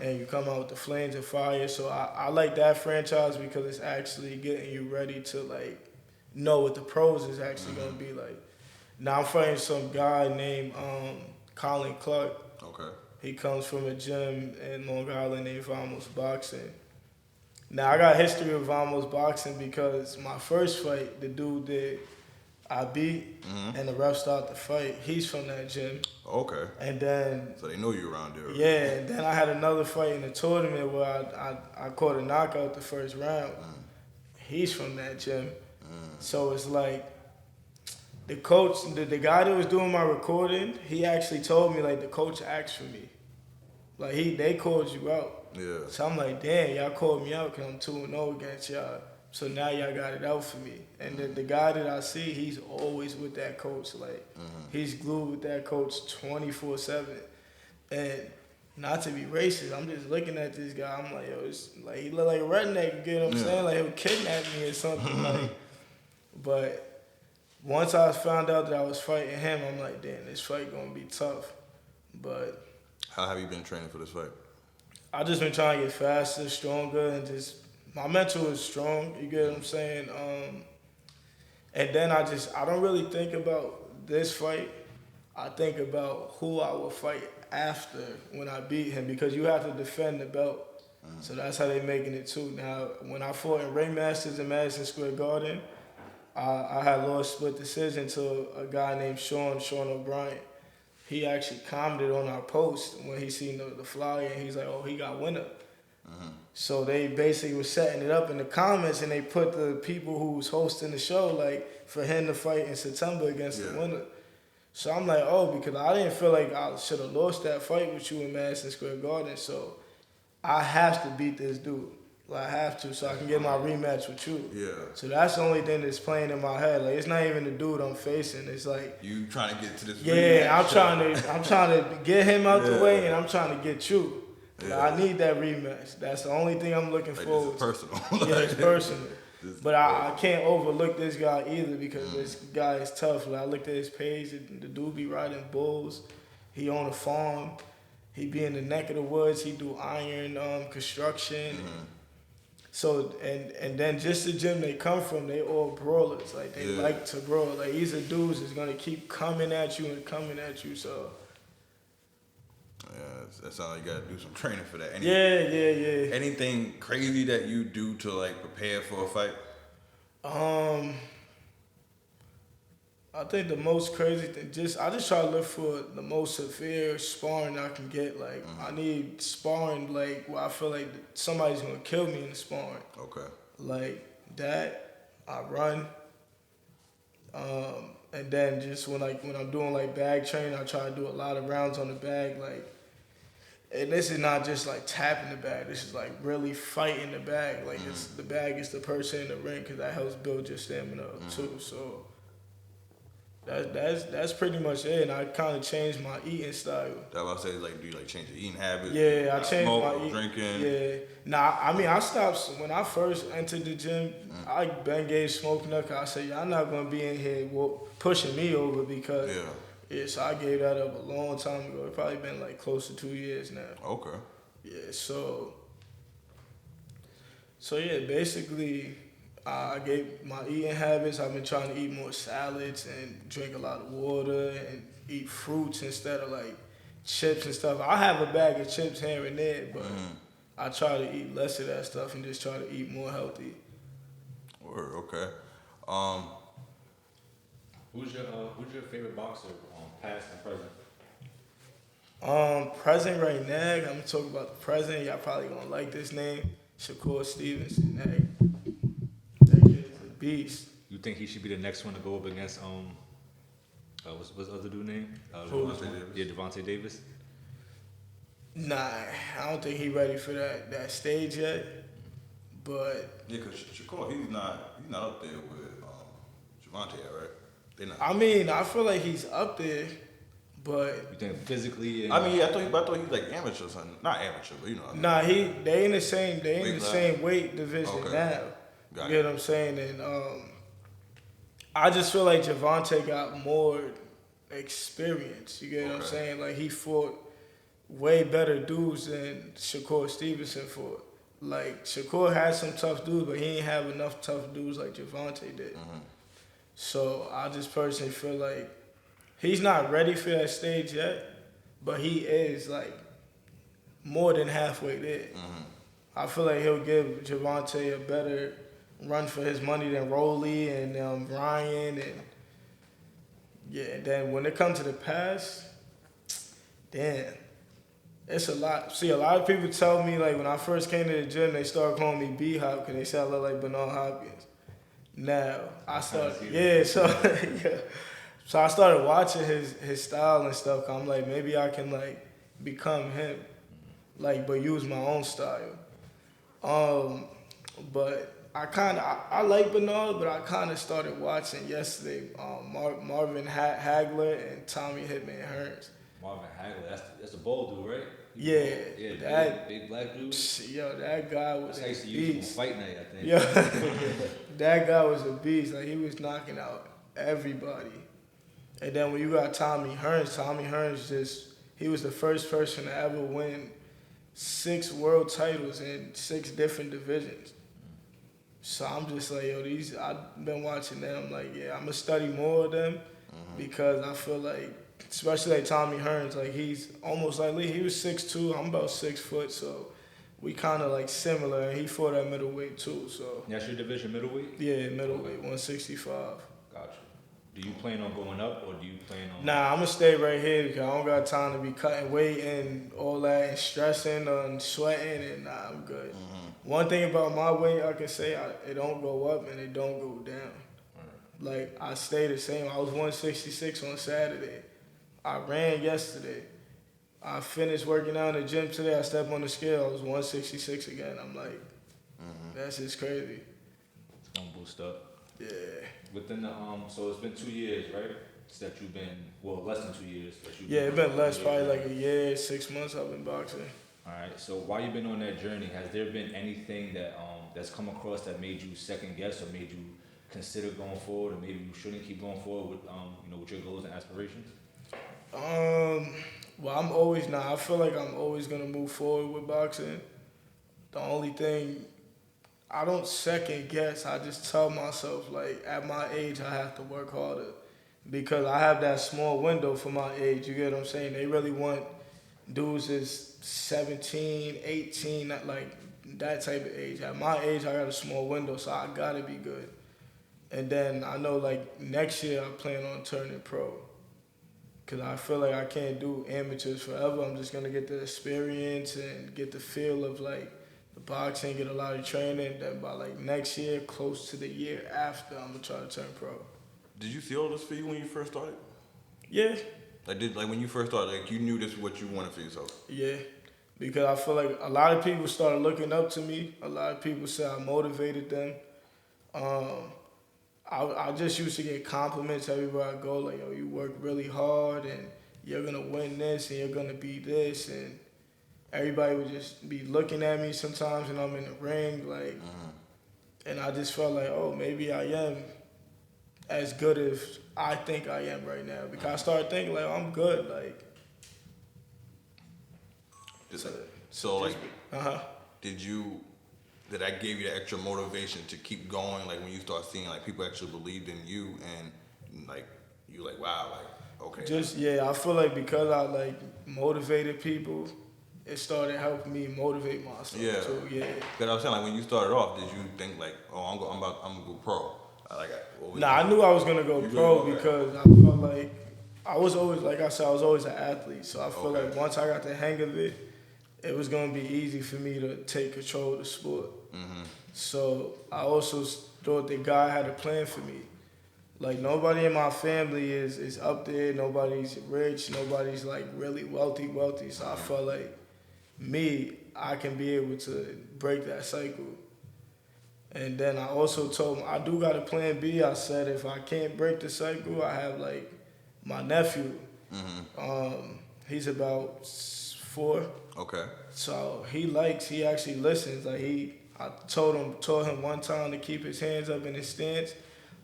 and you come out with the flames and fire. So I like that franchise because it's actually getting you ready to like know what the pros is actually gonna be like. Now I'm fighting some guy named Colin Clark. Okay. He comes from a gym in Long Island named Vamos Boxing. Now I got history with Vamos Boxing because my first fight, the dude that I beat and the ref started the fight, he's from that gym. Okay. And then So they know you around there. yeah, and then I had another fight in the tournament where I caught a knockout the first round. He's from that gym. So it's like the coach, the guy that was doing my recording, he actually told me like the coach asked for me. Like they called you out. Yeah. So I'm like, damn, y'all called me out because I'm 2-0 against y'all. So now y'all got it out for me. And the guy that I see, he's always with that coach. Like, he's glued with that coach 24/7. And not to be racist, I'm just looking at this guy. I'm like, yo, it's like he look like a redneck. You get what I'm saying? Like he'll kidnap me or something. Like, but once I found out that I was fighting him, I'm like, damn, this fight gonna be tough. But How have you been training for this fight? I just been trying to get faster, stronger, and just my mental is strong. You get what I'm saying? And then I don't really think about this fight. I think about who I will fight after when I beat him because you have to defend the belt. So that's how they making it too. Now, when I fought in Ring Masters in Madison Square Garden, I had lost split decision to a guy named Sean O'Brien. He actually commented on our post when he seen the flyer, and he's like, oh, he got winner. So they basically were setting it up in the comments, and they put the people who was hosting the show, like, for him to fight in September against the winner. So I'm like, oh, because I didn't feel like I should have lost that fight with you in Madison Square Garden, so I have to beat this dude. Like, I have to, so I can get my rematch with you. Yeah. So that's the only thing that's playing in my head. Like, it's not even the dude I'm facing. It's like, You trying to get to this? yeah, rematch? I'm trying to get him out the way, and I'm trying to get you. Yeah. Like, I need that rematch. That's the only thing I'm looking Like, forward this is to. personal. Yeah, it's personal. This is But I can't overlook this guy either because this guy is tough. Like, I looked at his page, and the dude be riding bulls. He own a farm. he be in the neck of the woods. He do iron construction. So and then just the gym they come from, they all brawlers. Like they Yeah. like to brawl. Like these are dudes that's gonna keep coming at you and coming at you. So Yeah, that sounds like you gotta do some training for that. yeah. Anything crazy that you do to like prepare for a fight? I think the most crazy thing, I just try to look for the most severe sparring I can get. Like I need sparring like where I feel like somebody's gonna kill me in the sparring. Okay. Like that, I run. And then just when I'm doing like bag training, I try to do a lot of rounds on the bag. Like, and this is not just like tapping the bag. This is like really fighting the bag. Like it's the bag is the person in the ring because that helps build your stamina up too. So that's pretty much it. And I kind of changed my eating style. That what I say, like, do you like change your eating habits? Yeah, I Not changed smoke, my or eat. drinking. Yeah, nah. I mean, I stopped when I first entered the gym. I been gave smoking up. 'Cause I said, y'all not gonna be in here pushing me over because Yeah. So I gave that up a long time ago. It probably been like close to 2 years now. Okay. Yeah, so yeah, basically, I gave my eating habits. I've been trying to eat more salads and drink a lot of water and eat fruits instead of like chips and stuff. I have a bag of chips here and there, but I try to eat less of that stuff and just try to eat more healthy. Word, okay. Who's your favorite boxer, past and present? Present right now, I'm gonna talk about the present. Y'all probably gonna like this name, Shakur Stevenson. That kid is a beast. You think he should be the next one to go up against what's the other dude name? Who? Devontae Davis. Yeah, Devontae Davis. Nah, I don't think he ready for that stage yet. But Yeah, cause Shakur, he's not up there with Javante, right? They not. I mean, I feel like he's up there, but You think physically? And, I mean, yeah, I thought he was like amateur or something. Not amateur, but you know. nah, they in the same Weight class? same weight division Okay. now. Got You get what I'm saying? And I just feel like Javante got more experience. You get what I'm Okay. saying? Like he fought way better dudes than Shakur Stevenson fought. Like Shakur had some tough dudes, but he ain't have enough tough dudes like Javante did. So I just personally feel like he's not ready for that stage yet, but he is like more than halfway there. I feel like he'll give Javante a better run for his money than Rolly and Ryan and then when it comes to the pass, damn, it's a lot. See, a lot of people tell me like when I first came to the gym, they started calling me B-Hop because they said I look like Bernard Hopkins. Now I started, so I started watching his style and stuff. I'm like, maybe I can like become him, like, but use my own style. But I like Bernard, but I kind of started watching yesterday. Marvin Hagler and Tommy Hitman Hearns. Marvin Hagler, that's a bold dude, right? Yeah, Yeah, that big black dude. yo, that guy was I used a to use him on beast. fight night, I think. Yeah, that guy was a beast. Like he was knocking out everybody. And then when you got Tommy Hearns he was the first person to ever win 6 world titles in 6 different divisions. So I'm just like, yo, I've been watching them. Like, yeah, I'm gonna study more of them because I feel like, especially like Tommy Hearns, like he's almost like Lee. He was 6'2", I'm about 6 foot, so we kind of like similar. And he fought at middleweight too, so That's your division, middleweight? yeah, middleweight, 165. Gotcha. Do you plan on going up or do you plan on? Nah, I'm gonna stay right here because I don't got time to be cutting weight and all that and stressing and sweating and nah, I'm good. One thing about my weight, I can say it don't go up and it don't go down. Like I stay the same. I was 166 on Saturday. I ran yesterday. I finished working out in the gym today. I stepped on the scale. I was 166 again. I'm like, that's just crazy. It's gonna boost up. Yeah. Within the so it's been 2 years, right? That you've been less than 2 years. That you've Yeah, it's been less, Yeah. probably like a year, 6 months I've been boxing. All right. So while you've been on that journey, has there been anything that that's come across that made you second guess or made you consider going forward, or maybe you shouldn't keep going forward with with your goals and aspirations? Well, I'm always I feel like I'm always gonna move forward with boxing. The only thing, I don't second guess. I just tell myself like at my age I have to work harder because I have that small window for my age. You get what I'm saying? They really want dudes is 17, 18, not like that type of age. At my age, I got a small window, so I gotta be good. And then I know like next year I plan on turning pro. Cause I feel like I can't do amateurs forever. I'm just gonna get the experience and get the feel of like the boxing, get a lot of training. Then by like next year, close to the year after, I'm gonna try to turn pro. Did you see all this for you when you first started? Yeah, Like when you first started, like you knew this is what you wanted for yourself. yeah. Because I feel like a lot of people started looking up to me. A lot of people said I motivated them. I just used to get compliments everywhere I go, like, yo, you work really hard and you're gonna win this and you're gonna be this, and everybody would just be looking at me sometimes when I'm in the ring, like, and I just felt like, oh, maybe I am as good as I think I am right now, because I started thinking like, oh, I'm good, like. So like, Uh-huh. did that give you the extra motivation to keep going? Like when you start seeing like people actually believed in you and like you like, wow, like, okay. Just, yeah, I feel like because I like motivated people, it started helping me motivate myself Yeah. too. Yeah. Cause I was saying like when you started off, did you think like, oh, I'm gonna go pro? I knew I was gonna go You pro really- because I felt like I was always, like I said, I was always an athlete. So I feel Okay. like once I got the hang of it, it was gonna be easy for me to take control of the sport. So I also thought that God had a plan for me. Like nobody in my family is up there. Nobody's rich. Nobody's like really wealthy. So I felt like I can be able to break that cycle. And then I also told him I do got a plan B. I said if I can't break the cycle, I have like my nephew. He's about 4. Okay. So he actually listens. Like I told him one time to keep his hands up in his stance.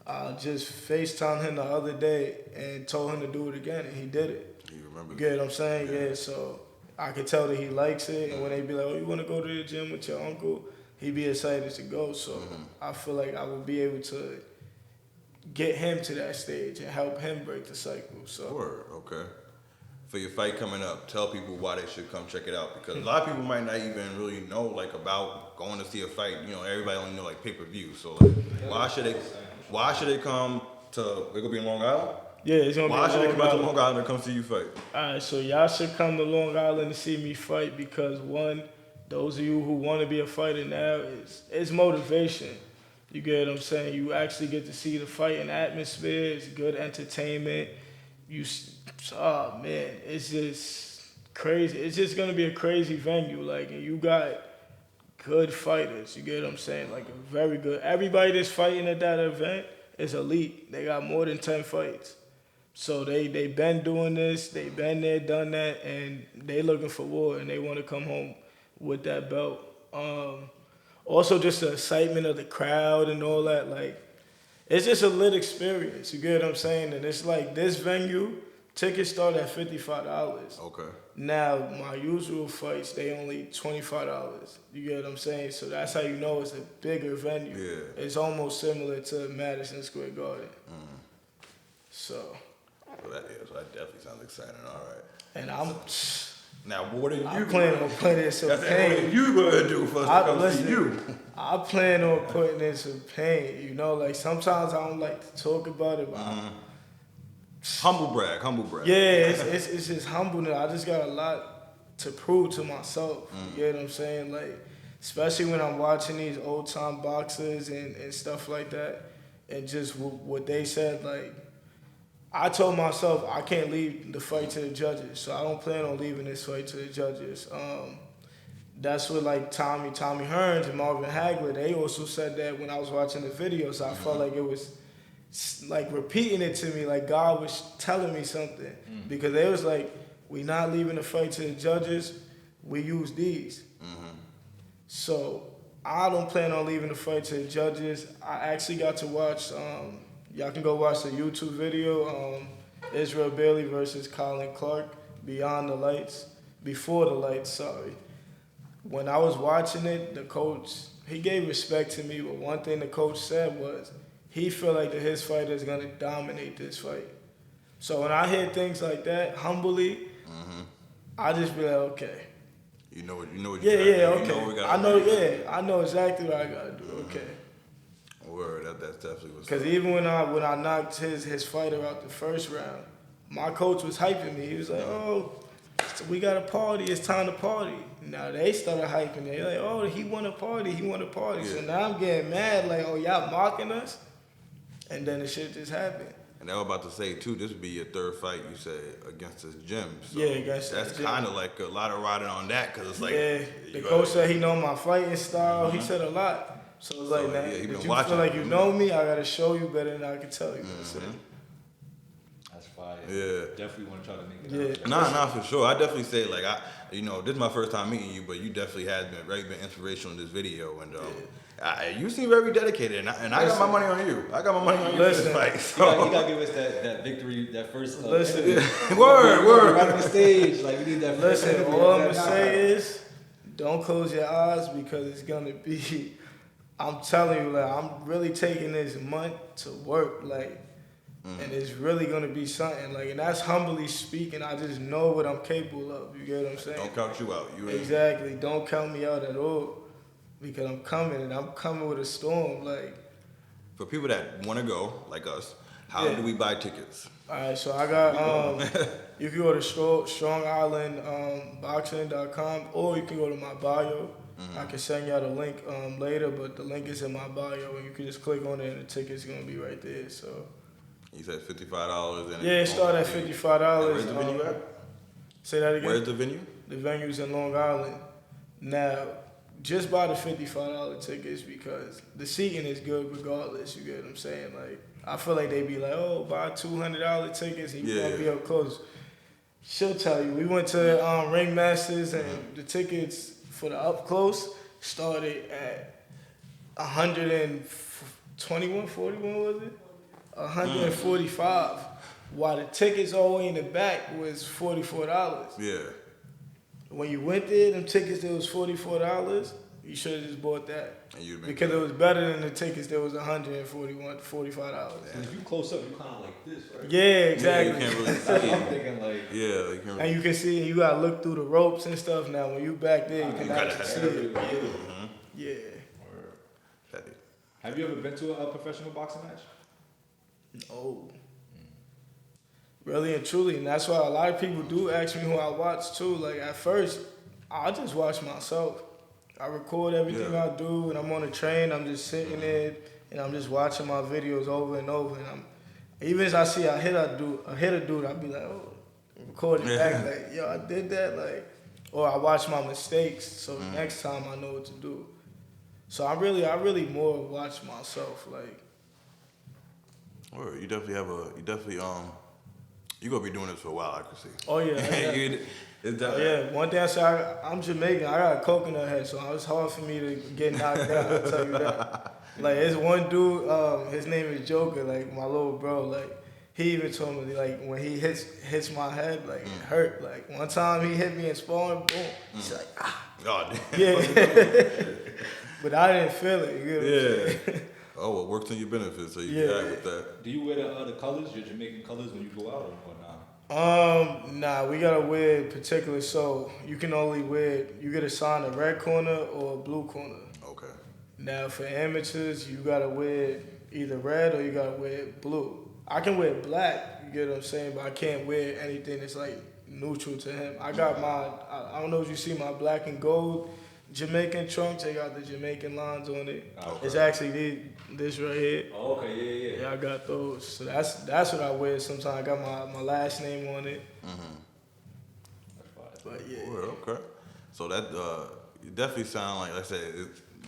I just FaceTimed him the other day and told him to do it again, and he did it. You remember? You get what I'm saying? Yeah. So I could tell that he likes it, and when they be like, "Oh, you want to go to the gym with your uncle?" He'd be excited to go. So I feel like I would be able to get him to that stage and help him break the cycle. So. Word. Okay. For your fight coming up, tell people why they should come check it out, because a lot of people might not even really know like about going to see a fight. You know, everybody only know like pay-per-view. So like, why should they come to? We're gonna be in Long Island. Yeah, it's gonna Why be should they Long come out to Island. Long Island and come see you fight? Alright, so y'all should come to Long Island to see me fight because one, those of you who want to be a fighter now, it's motivation. You get what I'm saying? You actually get to see the fighting atmosphere. It's good entertainment. Oh man, it's just crazy. It's just gonna be a crazy venue. Like, and you got good fighters. You get what I'm saying? Like a very good. Everybody that's fighting at that event is elite. They got more than 10 fights. So they been doing this. They been there, done that, and they looking for war, and they want to come home with that belt. Also, just the excitement of the crowd and all that. Like, it's just a lit experience. You get what I'm saying? And it's like this venue, tickets start at $55. Okay. Now, my usual fights, they only $25. You get what I'm saying? So that's how you know it's a bigger venue. Yeah. It's almost similar to Madison Square Garden. So, So that definitely sounds exciting. All right. and I'm Now, what are you? planning on putting in some That's what are pain. you gonna do for us to come see you? I plan on putting in some pain. You know, like sometimes I don't like to talk about it, but Humble brag. yeah, it's just humbling. I just got a lot to prove to myself. You get what I'm saying? Like, especially when I'm watching these old time boxers and stuff like that, and just what they said. Like, I told myself I can't leave the fight to the judges, so I don't plan on leaving this fight to the judges. That's what like Tommy Hearns and Marvin Hagler, they also said that when I was watching the video, so I felt like it was like repeating it to me, like God was telling me something. Because they was like, we not leaving the fight to the judges, we use these. So I don't plan on leaving the fight to the judges. I actually got to watch, y'all can go watch the YouTube video, Israel Bailey versus Colin Clark Beyond the Lights, Before the Lights, sorry. When I was watching it, the coach, he gave respect to me, but one thing the coach said was he felt like that his fighter is going to dominate this fight. So when I hear things like that, humbly, I just be like, okay. You know what you Yeah, gotta do. okay. You know what we gotta I know, do. yeah, I know exactly what I gotta do. Okay. Word, that's definitely what's Because even when I knocked his fighter out the first round, my coach was hyping me. He was like, "Oh, so we got a party. It's time to party." Now they started hyping me. They're like, "Oh, he won a party. He won a party." So Yeah. now I'm getting mad. Like, "Oh, y'all mocking us?" And then the shit just happened. And I was about to say too, this would be your third fight you said against this gym. So Yeah, against that's this gym. kind of like a lot of riding on that because it's like Yeah, the you coach gotta- said he know my fighting style. He said a lot. So it's like, So, that, yeah, he been if you watching. feel like you know me, I gotta show you better than I can tell you. That's it. That's fire. Yeah. Definitely want to try to make it. Yeah. Nah, for sure. I definitely say like this is my first time meeting you, but you definitely has been inspirational in this video, and you seem very dedicated, and I got my money on you. I got my money on you for this Listen. fight. You So. gotta give us that victory, that first. Listen. interview. Word. Right on the stage, like we need that. first Listen, interview, all I'm that gonna say is, don't close your eyes because it's gonna be. I'm telling you, like I'm really taking this month to work, like, and it's really gonna be something, like, and that's humbly speaking. I just know what I'm capable of. You get what I'm saying? Don't count you out. You Exactly. Don't count me out at all, because I'm coming and I'm coming with a storm. Like, For people that want to go, like us, how Yeah. do we buy tickets? all right, so I got you can go to StrongIslandBoxing.com or you can go to my bio. I can send y'all the link later, but the link is in my bio, and you can just click on it, and the ticket's gonna be right there. So You said $55. And yeah, it started at $55. Where's the venue at? Say that again. Where's the venue? The venue's in Long Island. Now, just buy the $55 tickets because the seating is good regardless. You get what I'm saying? Like, I feel like they be like, "Oh, buy $200 tickets and you gonna be up close." She'll tell you. We went to Ringmasters and the tickets for the up close started at 121, 41 was it? 145. While the tickets all the way in the back was $44. Yeah. When you went there, them tickets that was $44, you should have just bought that. And you'd been Because it was better than the tickets that was $141, $45. And if you close up, you kind of like this, right? Yeah, Yeah, exactly. you can't really That's what I'm see. thinking, like. Yeah, you can't. And you can see, you gotta look through the ropes and stuff now. When you back there, you can gotta actually have see it. Yeah. Petty. Have you ever been to a professional boxing match? Oh. Really and truly, and that's why a lot of people do ask me who I watch too. Like at first, I just watch myself. I record everything Yeah. I do, and I'm on the train. I'm just sitting there, and I'm just watching my videos over and over. And even as I see I hit a dude, I'll be like, oh, record it back, like, yo, I did that, like, or I watch my mistakes, so next time I know what to do. So I really more watch myself, like. Word, you definitely you gonna be doing this for a while, I can see. Oh yeah. It's Oh, definitely, yeah, one thing I say, I'm Jamaican. I got a coconut head, so it's hard for me to get knocked out. I'll tell you that. Like, there's one dude, his name is Joker, like my little bro. Like, he even told me, like, when he hits my head, like, it hurt. Like, one time he hit me in sparring, boom. He's like, ah. oh, damn. Yeah. But I didn't feel it. You get what I'm saying? Oh, well, works in your benefit, so you Yeah. got with that. Do you wear the colors, your Jamaican colors, when you go out or not? Nah, we gotta wear particular, so you can only wear, you get assigned a red corner or a blue corner. Okay. Now for amateurs, you gotta wear either red or you gotta wear blue. I can wear black, you get what I'm saying, but I can't wear anything that's like neutral to him. I got I don't know if you see my black and gold Jamaican trunks. They got the Jamaican lines on it. Okay. It's actually this right here. Oh, okay, yeah. Yeah, I got those. So that's what I wear sometimes. I got my last name on it. That's fire. But yeah. Word, okay. So that you definitely sound like I said,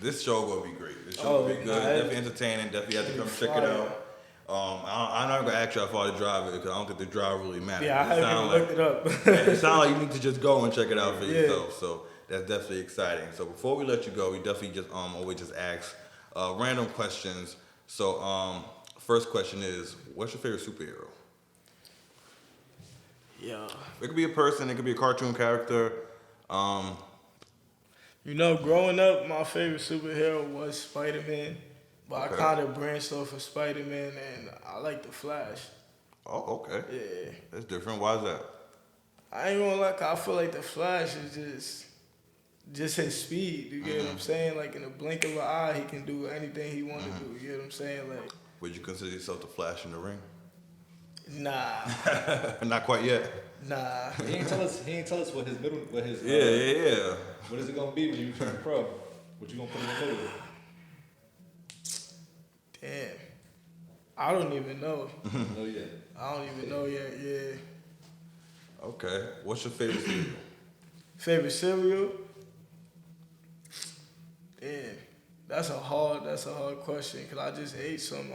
this show will be great. This show will be good. nah, Definitely entertaining. Definitely have to come check it fire. out. I'm not gonna ask you how far the drive is because I don't think the drive really matters. Yeah, I haven't even looked it up. It sounds like you need to just go and check it out for Yeah. yourself. So that's definitely exciting. So before we let you go, we definitely just always just ask random questions. So first question is, what's your favorite superhero? Yeah. It could be a person. It could be a cartoon character. You know, growing up, my favorite superhero was Spider-Man, but Okay. I kind of branched off of Spider-Man, and I like the Flash. Oh, okay. Yeah. That's different. Why is that? I ain't gonna lie, 'cause I feel like the Flash is just his speed. You get what I'm saying? Like in a blink of an eye, he can do anything he want to do. You get what I'm saying? Like, Would you consider yourself the Flash in the ring? nah, Not quite yet. nah. He ain't tell us what his middle, what his. Yeah. What is it gonna be when you turn pro? What you gonna put in the middle? Damn. I don't even know. No, yet. I don't even know yet. Yeah. Okay. What's your favorite cereal? Favorite cereal? Damn. That's a hard question. Cause I just ate some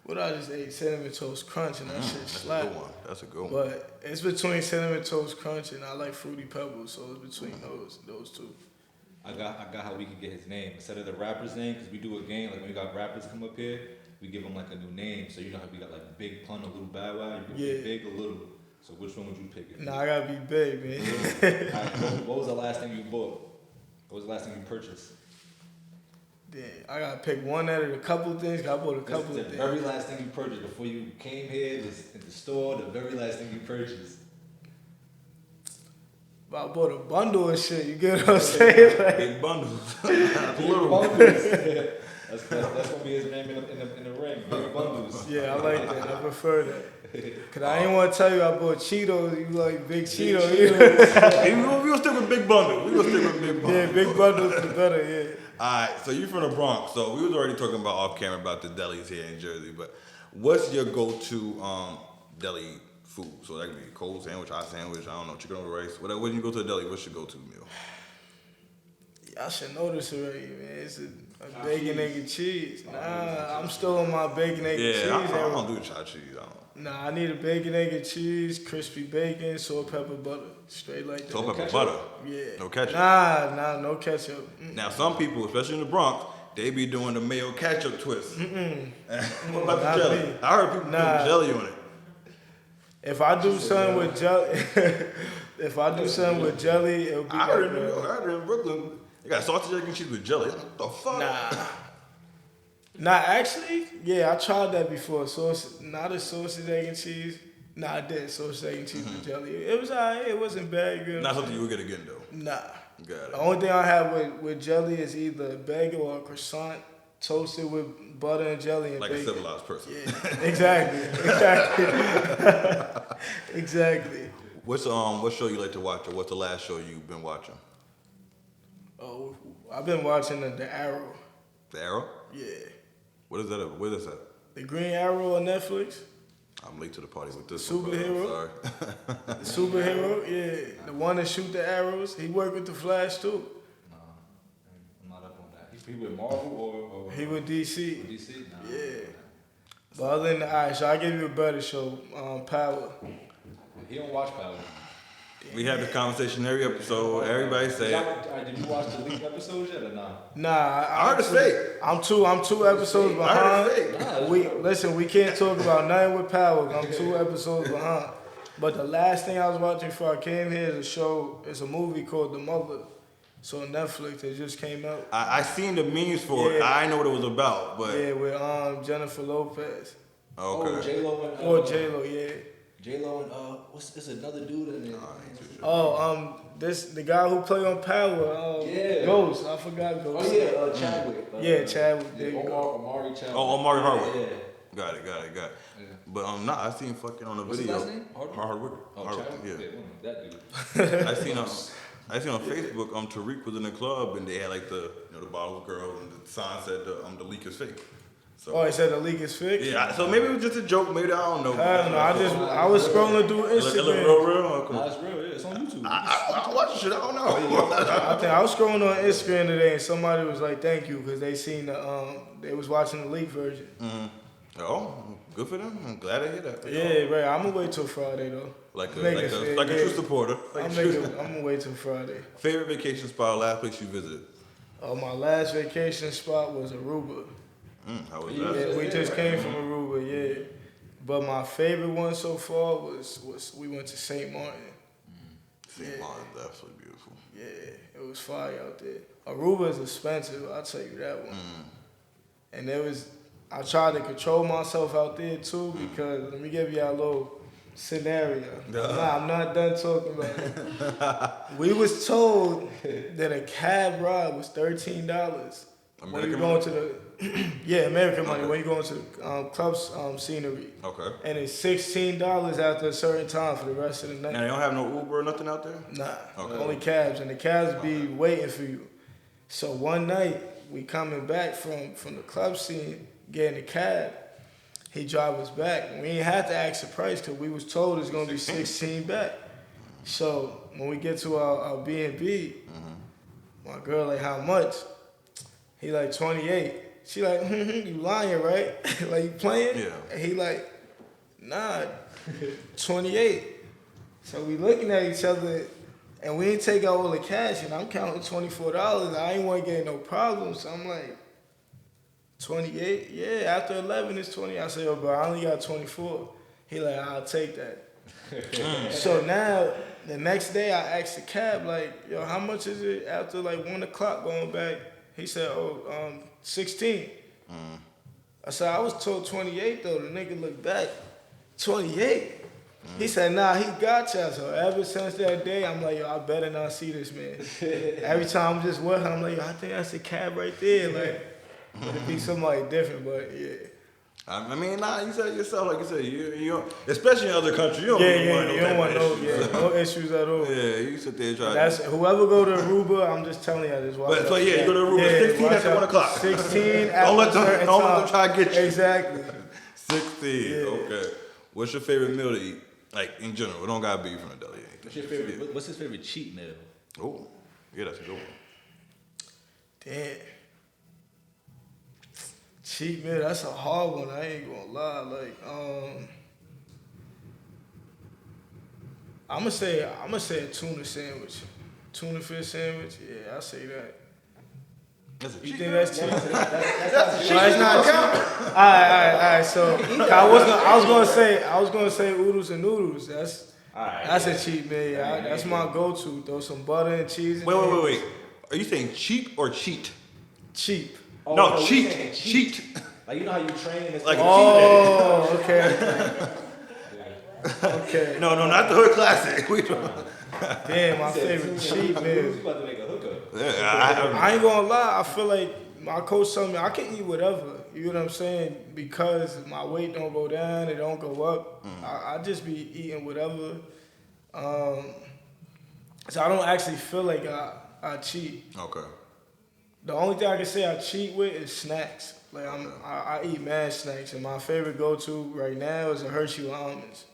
what I just ate? Cinnamon Toast Crunch, and that shit That's a slap. good one. That's a good one. But it's between Cinnamon Toast Crunch and I like Fruity Pebbles, so it's between those two. I got how we can get his name instead of the rapper's name, because we do a game like when we got rappers come up here, we give them like a new name. So you know how we got like Big Pun or Little Bow Wow. You can Yeah. pick Big or Little. So which one would you pick? Nah, I gotta be big, man. Alright, what was the last thing you bought? What was the last thing you purchased? Damn, I gotta pick one out of a couple of things. I bought a couple The of things. very last thing you purchased before you came here, in the store. The very last thing you purchased. But I bought a bundle of shit. You get what I'm saying? Like, Big bundles. Little. Bundles. That's gonna be his name in the ring. Big Bundles. yeah, I like that. I prefer that. Cause I ain't want to tell you I bought Cheetos. You like big Cheetos? Hey, we gonna stick with big bundles. We gonna stick with big bundles. Yeah, big bundles is better. Yeah. All right, so you from the Bronx. So we was already talking about off camera about the delis here in Jersey. But what's your go-to deli food? So that could be a cold sandwich, hot sandwich. I don't know, chicken over rice. Whatever. When you go to the deli, what's your go-to meal? Y'all should know this already, man. It's a bacon, egg, and cheese. Nah, I'm still on my bacon, egg, and cheese. Yeah, I era. don't do chopped cheese. I don't. Nah, I need a bacon, egg, and cheese, crispy bacon, salt, pepper, butter. Straight like that. Salt, pepper, ketchup? butter. Yeah. No ketchup. Nah, no ketchup. Now, some people, especially in the Bronx, they be doing the mayo ketchup twist. What about Not the jelly? me. I heard people Nah. put jelly on it. If I do something with jelly, it'll be I heard, like I heard in Brooklyn, they got sausage, egg, and cheese with jelly. What the fuck? Nah, actually, yeah, I tried that before. Not a sausage, egg, and cheese. Nah, I did sausage, egg, and cheese with jelly. It was alright. It wasn't bad. Good. Not something you would get again, though. Nah. Got The it. only thing I have with jelly is either a bagel or a croissant toasted with butter and jelly and Like a bacon. civilized person. Yeah, exactly. Exactly. What show you like to watch, or what's the last show you've been watching? Oh, I've been watching the Arrow. The Arrow? Yeah. What is that? What is that? The Green Arrow on Netflix. I'm late to the party with this Superhero? one, bro. I'm sorry. The superhero, yeah. The one that shoot the arrows. He worked with the Flash too. Nah, I'm not up on that. He with Marvel or He with DC. DC? Nah. Yeah. But other than that, alright, so I give you a better show, Power. He don't watch Power. We have this conversation every episode. Everybody say it. Did you watch the leaked episodes yet or not? Nah, I heard it's fake. I'm two episodes I heard it's behind. fake. We can't talk about nothing with Power. I'm 2 episodes behind. But the last thing I was watching before I came here is a show. It's a movie called The Mother. So on Netflix, it just came out. I seen the memes for it. Yeah. I know what it was about, but Yeah, with Jennifer Lopez okay. Oh, J-Lo and or J Lo. Yeah. J-Lo and it's another dude in there. Oh, the guy who played on Power. Yeah. Ghost. I forgot Ghost. Oh yeah, Chadwick. Yeah, Chadwick. There you go. Omari Chadwick. Oh, Omari Hardwick. Yeah. Got it. Yeah. But I seen fucking on the What's his video. last name? Hardwick. Oh, Hardwick, Chadwick. yeah. That dude. I seen on Facebook, Tariq was in the club and they had like the bottle girl and the sign said the leak is fake. So Oh, he said the leak is fixed. yeah, so maybe it was just a joke. Maybe I don't know. I don't know. I was scrolling through It look Instagram. real. Nah, it's real. Yeah, it's on YouTube. I watch shit. I don't know. I think I was scrolling on Instagram today, and somebody was like, "Thank you," because they seen they was watching the leak version. Oh, good for them. I'm glad to hear that. Yeah, right. I'm gonna wait till Friday though. Like a Niggas, like a yeah. true supporter. I'm gonna wait till Friday. Favorite vacation spot, last place you visited? My last vacation spot was Aruba. How was Yeah. that? Yeah, we just came from Aruba. Yeah, But my favorite one so far was we went to St. Martin. St. Martin's absolutely beautiful. Yeah, it was fire out there. Aruba is expensive, I'll tell you that one. And I tried to control myself out there too because let me give you a little scenario. Nah, I'm not done talking about it. We was told that a cab ride was $13 when you going to the American money when you going to the club's scenery. Okay. And it's $16 after a certain time for the rest of the night. Now they don't have no Uber or nothing out there? Nah, Okay. only cabs, and the cabs be waiting for you. So one night we coming back from the club scene, getting a cab. He drive us back. We ain't had to ask the price because we was told it's gonna be 16 back. So when we get to our B&B, my girl like, how much? He like 28. She like, you lying, right? Like you playing? Yeah. And he like, nah, 28. So we looking at each other, and we didn't take out all the cash, and I'm counting $24. I ain't want to get no problems, so I'm like, 28? Yeah, after 11 it's 20. I said, yo, bro, I only got 24. He like, I'll take that. So now, the next day I asked the cab, like, yo, how much is it after like 1 o'clock going back? He said, 16. I said, I was told 28 though. The nigga looked back, 28? He said, nah, he got you. So ever since that day, I'm like, yo, I better not see this man. Every time I'm just with him, I'm like, yo, I think that's the cab right there. Like, it'd be somebody different, but yeah. I mean, nah, you said it yourself, like you said, you don't, especially in other countries, you don't You don't want no issues at all. Yeah, you sit there and try That's whoever go to Aruba, I'm just telling you this. But so yeah, you go to Aruba 16 after 1 o'clock. 16 after Don't let them, certain don't let time. them try to get you. Exactly. 16, Yeah. okay. What's your favorite meal to eat? Like in general, it don't gotta be from a deli. What's your favorite? What's his favorite cheat meal? Oh, yeah, that's a good one. Damn. Cheat meal, that's a hard one. I ain't gonna lie. Like, I'ma say a tuna sandwich, tuna fish sandwich. Yeah, I say that. That's a You cheat think meal? that's cheap? That's a cheat No, it's not cheap. All right. So I was gonna say oodles and noodles. That's a cheat meal. Yeah, that's my go-to. Throw some butter and cheese. In there. Wait. Are you saying cheap or cheat? Cheap. Oh, No, we cheat. saying Cheat. Like, you know how you train? It's Like a Oh, okay. Okay. No, not the Hood Classic. We trying- Damn, my favorite cheat meal. You about to make a hookup. Yeah, I ain't gonna lie. I feel like my coach told me I can eat whatever. You know what I'm saying? Because my weight don't go down, it don't go up. I just be eating whatever. So I don't actually feel like I cheat. Okay. The only thing I can say I cheat with is snacks. Like I eat mad snacks, and my favorite go-to right now is a Hershey almonds.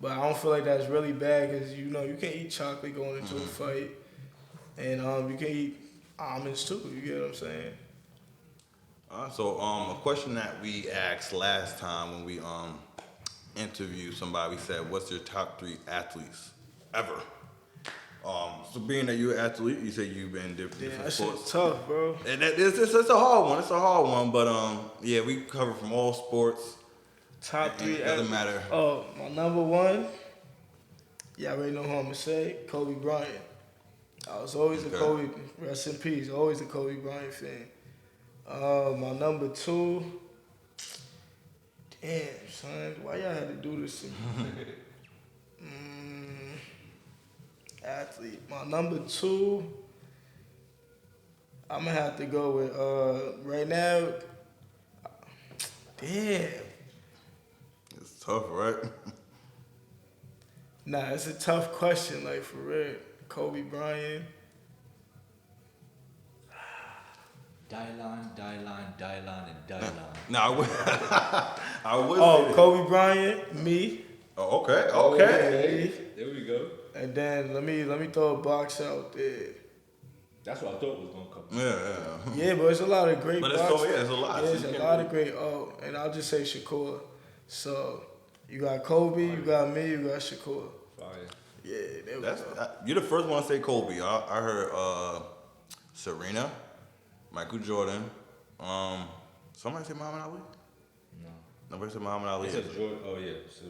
But I don't feel like that's really bad because you can eat chocolate going into a fight, and you can eat almonds too. You get what I'm saying? So a question that we asked last time when we interviewed somebody, we said, "What's your top 3 athletes ever?" So being that you're an athlete, you say you've been in Yeah, different that sports. shit's tough, bro. And it's a hard one. It's a hard one, but yeah, we cover from all sports. Top 3 It doesn't athletes. matter. Oh, my number 1. Y'all already know who I'm gonna say. Kobe Bryant. I was always a Okay. Kobe. Rest in peace. Always a Kobe Bryant fan. My number 2. Damn, son, why y'all had to do this to me? Athlete. My number 2. I'm gonna have to go with right now. Damn. It's tough, right? Nah, it's a tough question, like for real. Kobe Bryant. Dylan, and Dylan. No, I would. I would. Oh, say Kobe Bryant, me, that. Oh, okay. There we go. and then let me throw a box out there. That's what I thought was gonna come. Yeah. Yeah, but it's a lot of great But it's boxers. so, yeah, it's a lot. Yeah, So it's you a can't lot really- of great. Oh, and I'll just say Shakur. So you got Kobe, you got me, you got Shakur. Fire. Yeah, there we That's go. you're the first one to say Kobe. I heard Serena, Michael Jordan. Somebody say Muhammad Ali. No. Nobody said Muhammad Ali. He said Jordan. Oh yeah. So,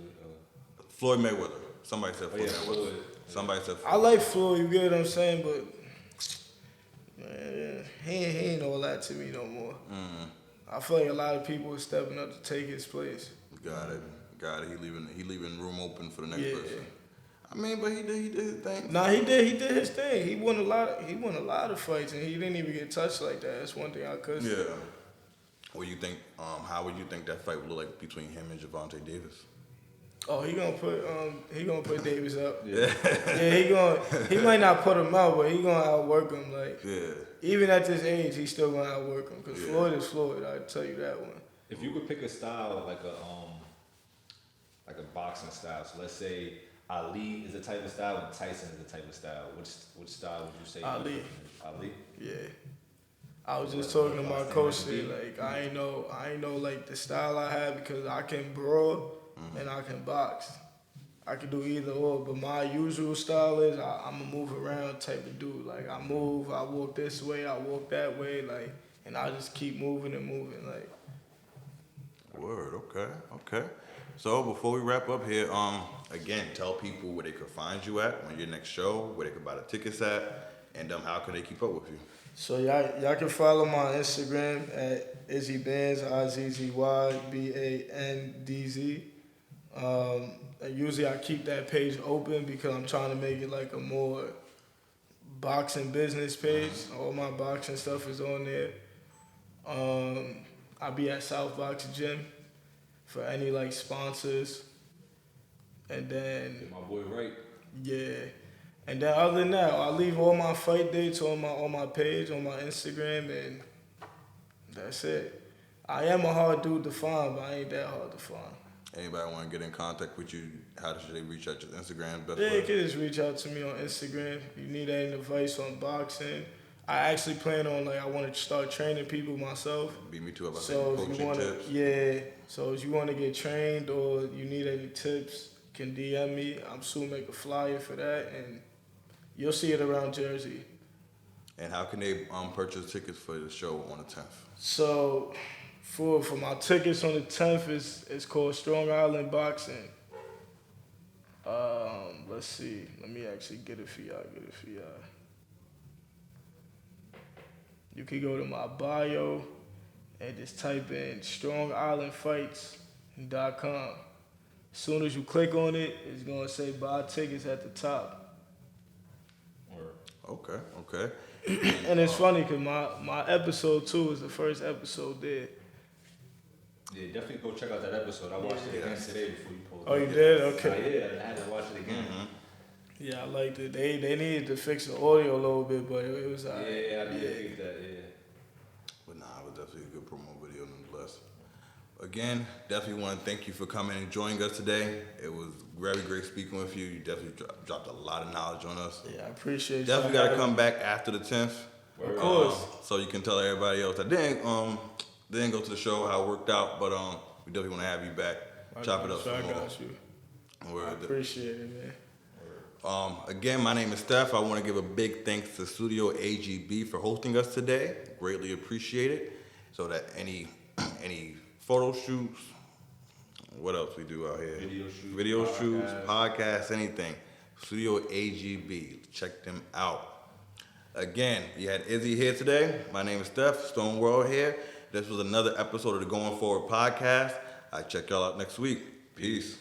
Floyd Mayweather. Somebody said Floyd Mayweather. Floyd. Somebody said Floyd. I like Floyd, you get what I'm saying, but man, he ain't all that to me no more. I feel like a lot of people are stepping up to take his place. Got it. He leaving room open for the next Yeah. person. I mean, but he did his thing. Nah, he did his thing. He won a lot of fights, and he didn't even get touched like that. That's one thing I could say. Yeah. What do you think? How would you think that fight would look like between him and Gervonta Davis? Oh, he gonna put Davis up. Yeah. Yeah, he might not put him out, but he gonna outwork him. Like Yeah. even at this age, he's still gonna outwork him. Cause Yeah. Floyd is Floyd. I tell you that one. if you could pick a style like a boxing style, so let's say Ali is a type of style and Tyson is a type of style. Which style would you say? Ali. Ali. Yeah. I was just talking to my coach today, like I ain't know like the style I have because I can brawl and I can box. I can do either or, but my usual style is I'm a move around type of dude. Like I move, I walk this way, I walk that way, like, and I just keep moving and moving, like. Word. Okay. So before we wrap up here, again, tell people where they could find you at on your next show, where they could buy the tickets at, and how can they keep up with you? So y'all can follow my Instagram at Izzy Bands, IZZYBANDZ. Usually I keep that page open because I'm trying to make it like a more boxing business page. All my boxing stuff is on there. I'll be at South Boxing Gym for any like sponsors. And then My boy, right? yeah. And then other than that, I leave all my fight dates on my page, on my Instagram, and that's it. I am a hard dude to find, but I ain't that hard to find. Anybody want to get in contact with you? How should they reach out to Instagram? Best Yeah, way? you can just reach out to me on Instagram. You need any advice on boxing. I actually plan on I want to start training people myself. Beat me to it. So if coaching you want to, tips. yeah. So if you want to get trained or you need any tips, you can DM me. I'm soon make a flyer for that, and you'll see it around Jersey. And how can they purchase tickets for the show on the 10th? So for my tickets on the 10th, it's called Strong Island Boxing. Let's see. Let me actually get it for y'all. You can go to my bio and just type in StrongIslandFights.com. As soon as you click on it, it's gonna say buy tickets at the top. Okay. And it's funny because my episode 2 is the first episode there. Yeah, definitely go check out that episode. I watched it again today before you posted. Oh, you did? Oh, Okay. yeah, I had to watch it again. Yeah, I liked it. They needed to fix the audio a little bit, but it was alright. Yeah, I did think that. Yeah. But nah, it was definitely a good promo video nonetheless. Again, definitely want to thank you for coming and joining us today. It was very great speaking with you. You definitely dropped a lot of knowledge on us. Yeah, I appreciate you. Definitely got to come back after the 10th. Of course. So you can tell everybody else that didn't go to the show how it worked out, but we definitely want to have you back. Chop it up some I more. got you. Word. I appreciate it, man. Again, my name is Steph. I want to give a big thanks to Studio AGB for hosting us today. Greatly appreciate it. So that any photo shoots, what else we do out here? Video shoots, podcasts, anything. Studio AGB. Check them out. Again, we had Izzy here today. My name is Steph, Stone World here. This was another episode of the Going Forward podcast. I'll check y'all out next week. Peace.